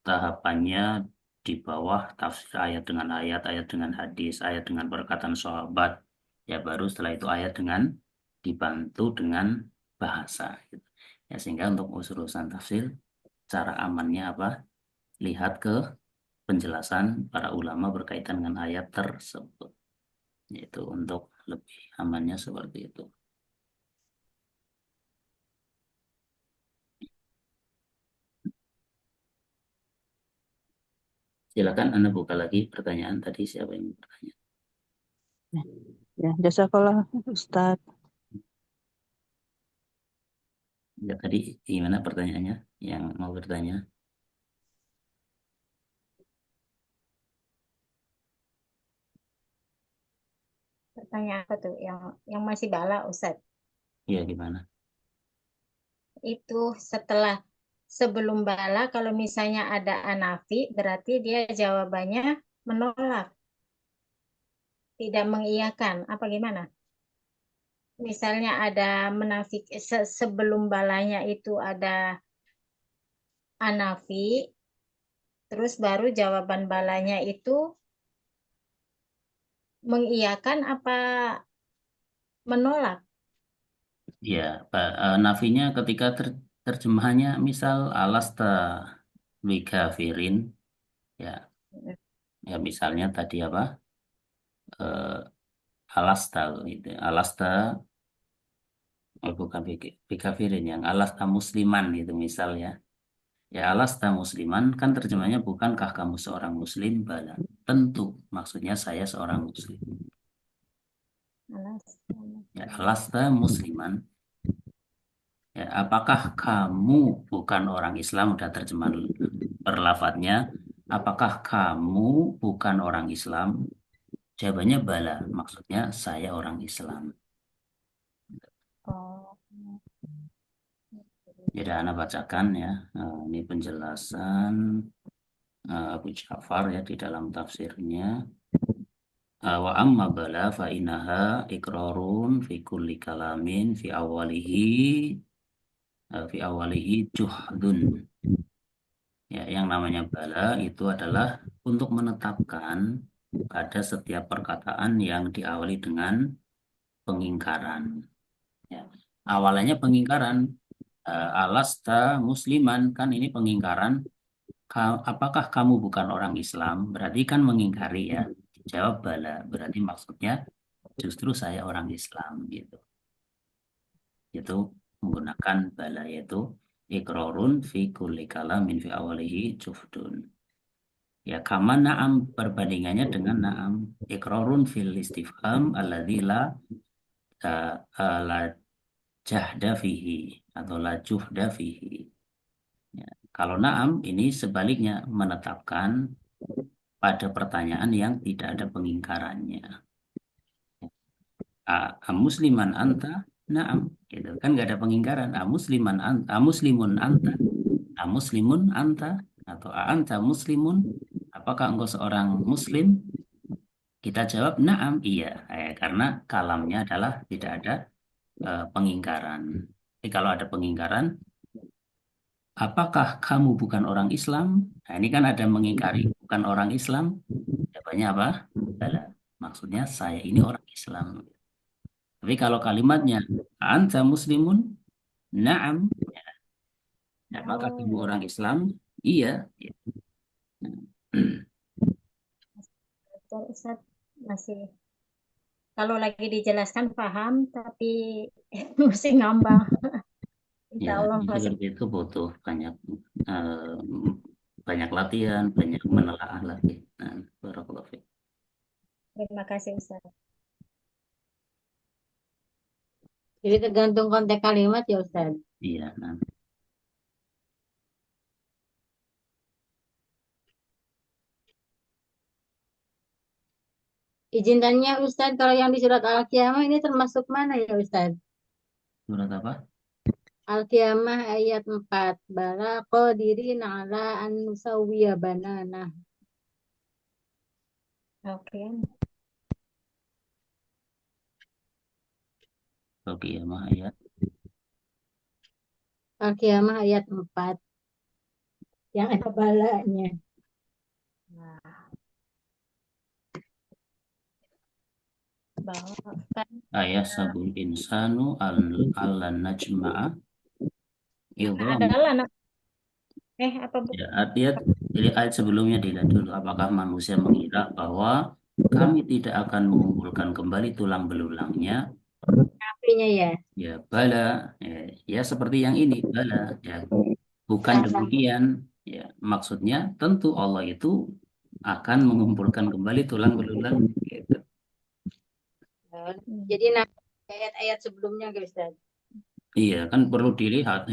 tahapannya di bawah tafsir ayat dengan ayat, ayat dengan hadis, ayat dengan perkataan sahabat. Ya baru setelah itu ayat dengan dibantu dengan bahasa. Gitu. Ya sehingga untuk urusan tafsir cara amannya apa? Lihat ke penjelasan para ulama berkaitan dengan ayat tersebut. Yaitu untuk lebih amannya seperti itu. Silakan Anda buka lagi pertanyaan tadi siapa yang bertanya? Ya, jazakallah Ustaz. Ya tadi gimana pertanyaannya yang mau bertanya? Pertanyaan apa tuh yang masih bala Ustaz? Iya gimana? Itu setelah sebelum bala kalau misalnya ada anafi berarti dia jawabannya menolak, tidak mengiyakan. Apa gimana? Misalnya ada menafik sebelum balanya itu ada anafi, terus baru jawaban balanya itu mengiyakan apa menolak? Ya, nafinya ketika terjemahannya misal alasta wikafirin ya, ya misalnya tadi apa? Eh, alasta gitu. Alasta bukan wikafirin yang alasta musliman itu misal ya. Ya alasta musliman kan terjemahnya bukankah kamu seorang muslim? Bala. Tentu maksudnya saya seorang muslim. Ya alasta musliman. Ya, apakah kamu bukan orang Islam? Udah terjemahan perlafatnya. Apakah kamu bukan orang Islam? Jawabannya bala. Maksudnya saya orang Islam. Oh. Jadi Anda bacakan ya. Ini penjelasan Abu Ja'far ya di dalam tafsirnya. Wa amma bala fa inaha ikrarun fi kulli kalamin fi awalihi juhdun. Ya, yang namanya bala itu adalah untuk menetapkan pada setiap perkataan yang diawali dengan pengingkaran. Ya. Awalnya pengingkaran, alasta musliman kan ini pengingkaran. Apakah kamu bukan orang Islam? Berarti kan mengingkari ya. Jawab bala, berarti maksudnya justru saya orang Islam gitu. Itu menggunakan bala yaitu ikrorun fi kulli kalamin fi awalihi juhdun. Ya, kama na'am perbandingannya dengan na'am. Ikrarun fil istifham alladzi la jahda fihi atau la juhda fihi. Ya, kalau na'am ini sebaliknya menetapkan pada pertanyaan yang tidak ada pengingkarannya. Musliman anta? Na'am. Gitu kan nggak ada pengingkaran. Muslimun anta? Muslimun anta? Atau anta muslimun? Apakah engkau seorang muslim? Kita jawab na'am, iya. Karena kalamnya adalah tidak ada pengingkaran. Jadi kalau ada pengingkaran, apakah kamu bukan orang Islam? Nah, ini kan ada mengingkari, bukan orang Islam. Jawabannya apa? Bala. Maksudnya saya ini orang Islam. Tapi kalau kalimatnya anta muslimun, na'am. Apakah kamu Oh, orang Islam? Iya. betul, Ustaz. Masih kalau lagi dijelaskan paham, tapi masih ngambang. Insya Ya, Allah ini masih. seperti itu butuh eh, banyak latihan, banyak menelaah lagi. Nah, barakallahu fiik. Terima kasih Ustaz. Jadi tergantung konteks kalimat ya Ustaz. Iya, nah. Izin tanya Ustaz, kalau yang di surat Al-Qiyamah ini termasuk mana ya Ustaz? Surat apa? Al-Qiyamah ayat 4. Bala qadirina ala an nusawwiya banana. Oke. Oke, ya, mah ayat. Al-Qiyamah ayat 4 yang ada balanya. Nah, bahwa kan Ayat sabul insanu al najma'a idham. adalah anak apa bu? Ya, jadi ayat sebelumnya dilihat dulu. Apakah manusia mengira bahwa kami tidak akan mengumpulkan kembali tulang belulangnya? Artinya ya. Ya, bala. Ya, ya seperti yang ini, bala. Ya, bukan demikian. Ya, maksudnya tentu Allah itu akan mengumpulkan kembali tulang belulang. Gitu. Jadi nah ayat-ayat sebelumnya guys Ustaz. Iya, kan perlu dilihat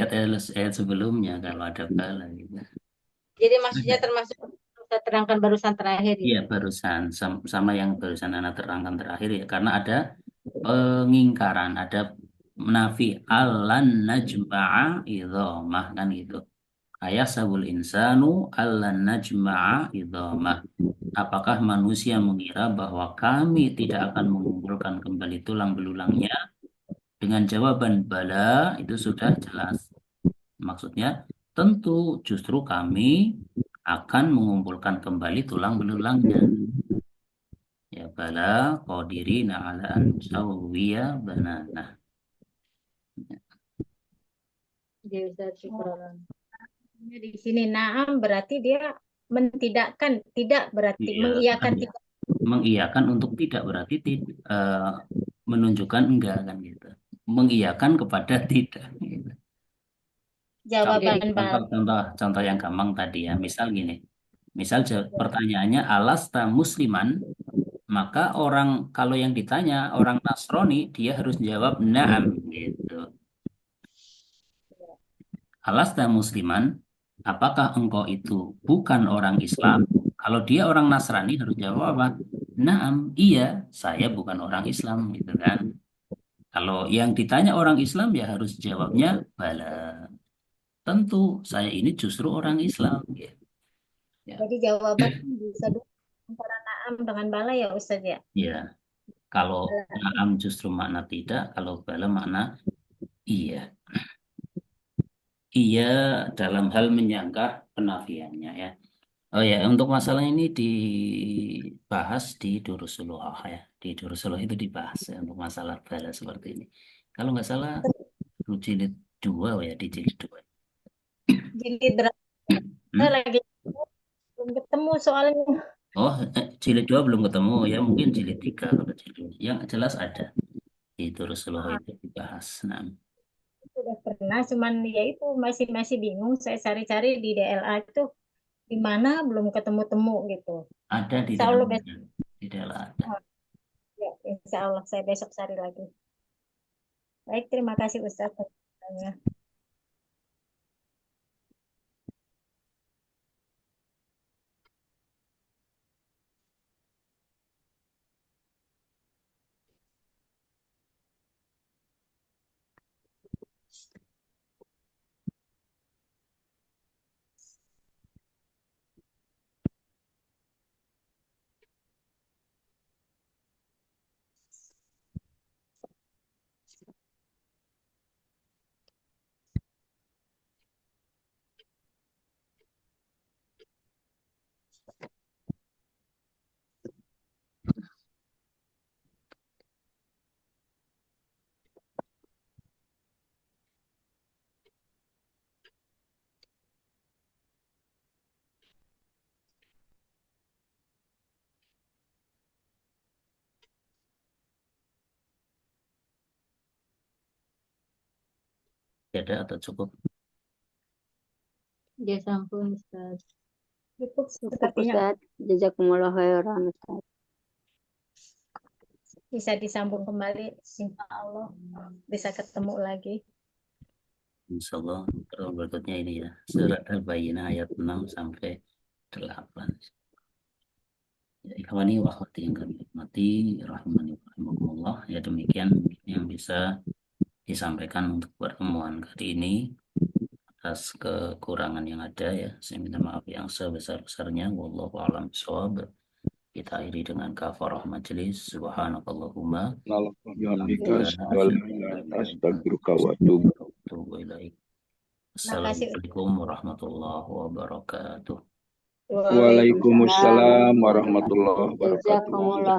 ayat sebelumnya kalau ada bala gitu. Jadi maksudnya Ada. termasuk Ustaz terangkan barusan terakhir Iya, itu. barusan sama yang barusan anak terangkan terakhir ya, karena ada pengingkaran, ada menafi alan najma'a idhamah kan gitu. Ayasabul insanu alan najma'a idhamah. Apakah manusia mengira bahwa kami tidak akan mengumpulkan kembali tulang belulangnya? Dengan jawaban bala itu sudah jelas. Maksudnya tentu justru kami akan mengumpulkan kembali tulang belulangnya. Ya bala qadirina ala an nusawwiya banana. Jadi Ustaz syukran. Di sini naam berarti dia mentidakkan, tidak berarti Iya, mengiyakan ada. tidak. Mengiyakan untuk tidak berarti menunjukkan enggak kan gitu. Mengiyakan kepada tidak gitu. Contoh, Jawaban contoh, bal. contoh, contoh yang gampang tadi ya. Misal gini. Misal pertanyaannya alasta musliman, maka orang kalau yang ditanya orang Nasrani dia harus jawab na'am gitu. Alasta musliman, apakah engkau itu bukan orang Islam? Kalau dia orang Nasrani harus jawab apa? Naam, iya, saya bukan orang Islam gitu kan. Kalau yang ditanya orang Islam ya harus jawabnya bala. Tentu saya ini justru orang Islam gitu. Ya. Jadi jawaban bisa dua antara naam dengan bala ya Ustaz ya. Ya, kalau Bala. naam justru makna tidak, kalau bala makna iya. Iya dalam hal menyanggah penafiannya ya. Oh ya, untuk masalah ini dibahas di Durusuluh ya. Di Durusuluh itu dibahas ya, untuk masalah bala seperti ini. Kalau nggak salah, di jilid 2 ya, di jilid 2. Jilid berapa? Saya Hmm? lagi belum ketemu soalnya. Oh, jilid 2 belum ketemu. Ya mungkin jilid 3 kalau jilid 2. Yang jelas ada. Di Durusuluh Ah, itu dibahas. Nah, sudah pernah, cuman ya itu masih masih bingung. Saya cari-cari di DLA itu di mana belum ketemu-temu gitu. ada di Insya dalam Allah besok, di dalam ada. ya, Insya Allah saya besok cari lagi. Baik, terima kasih Ustaz. Pertanyaannya. masih ada atau cukup? Dia sampun Ustaz. Cukup Cukup sepertinya. Ustaz. Jazakumullah khairan Ustaz. Bisa disambung kembali, insya Allah bisa ketemu lagi. Insya Allah berikutnya ini ya, surat Al-Bayyinah ayat 6 sampai 8. Ya, ikhwani wa akhwati yang kami hormati, rahimani wa rahimakumullah. Ya, demikian yang bisa disampaikan untuk pertemuan kali ini. Atas kekurangan yang ada ya, saya minta maaf yang sebesar-besarnya. Wallahu a'lam bishawab. Kita akhiri dengan kafarah majelis. Subhanakallahumma Bihamdika asyhadu an la ilaha illa anta astaghfiruka wa atubu atubu ilaik. Terima kasih. Assalamualaikum warahmatullahi wabarakatuh. Waalaikumsalam warahmatullahi wabarakatuh. Jazakumullah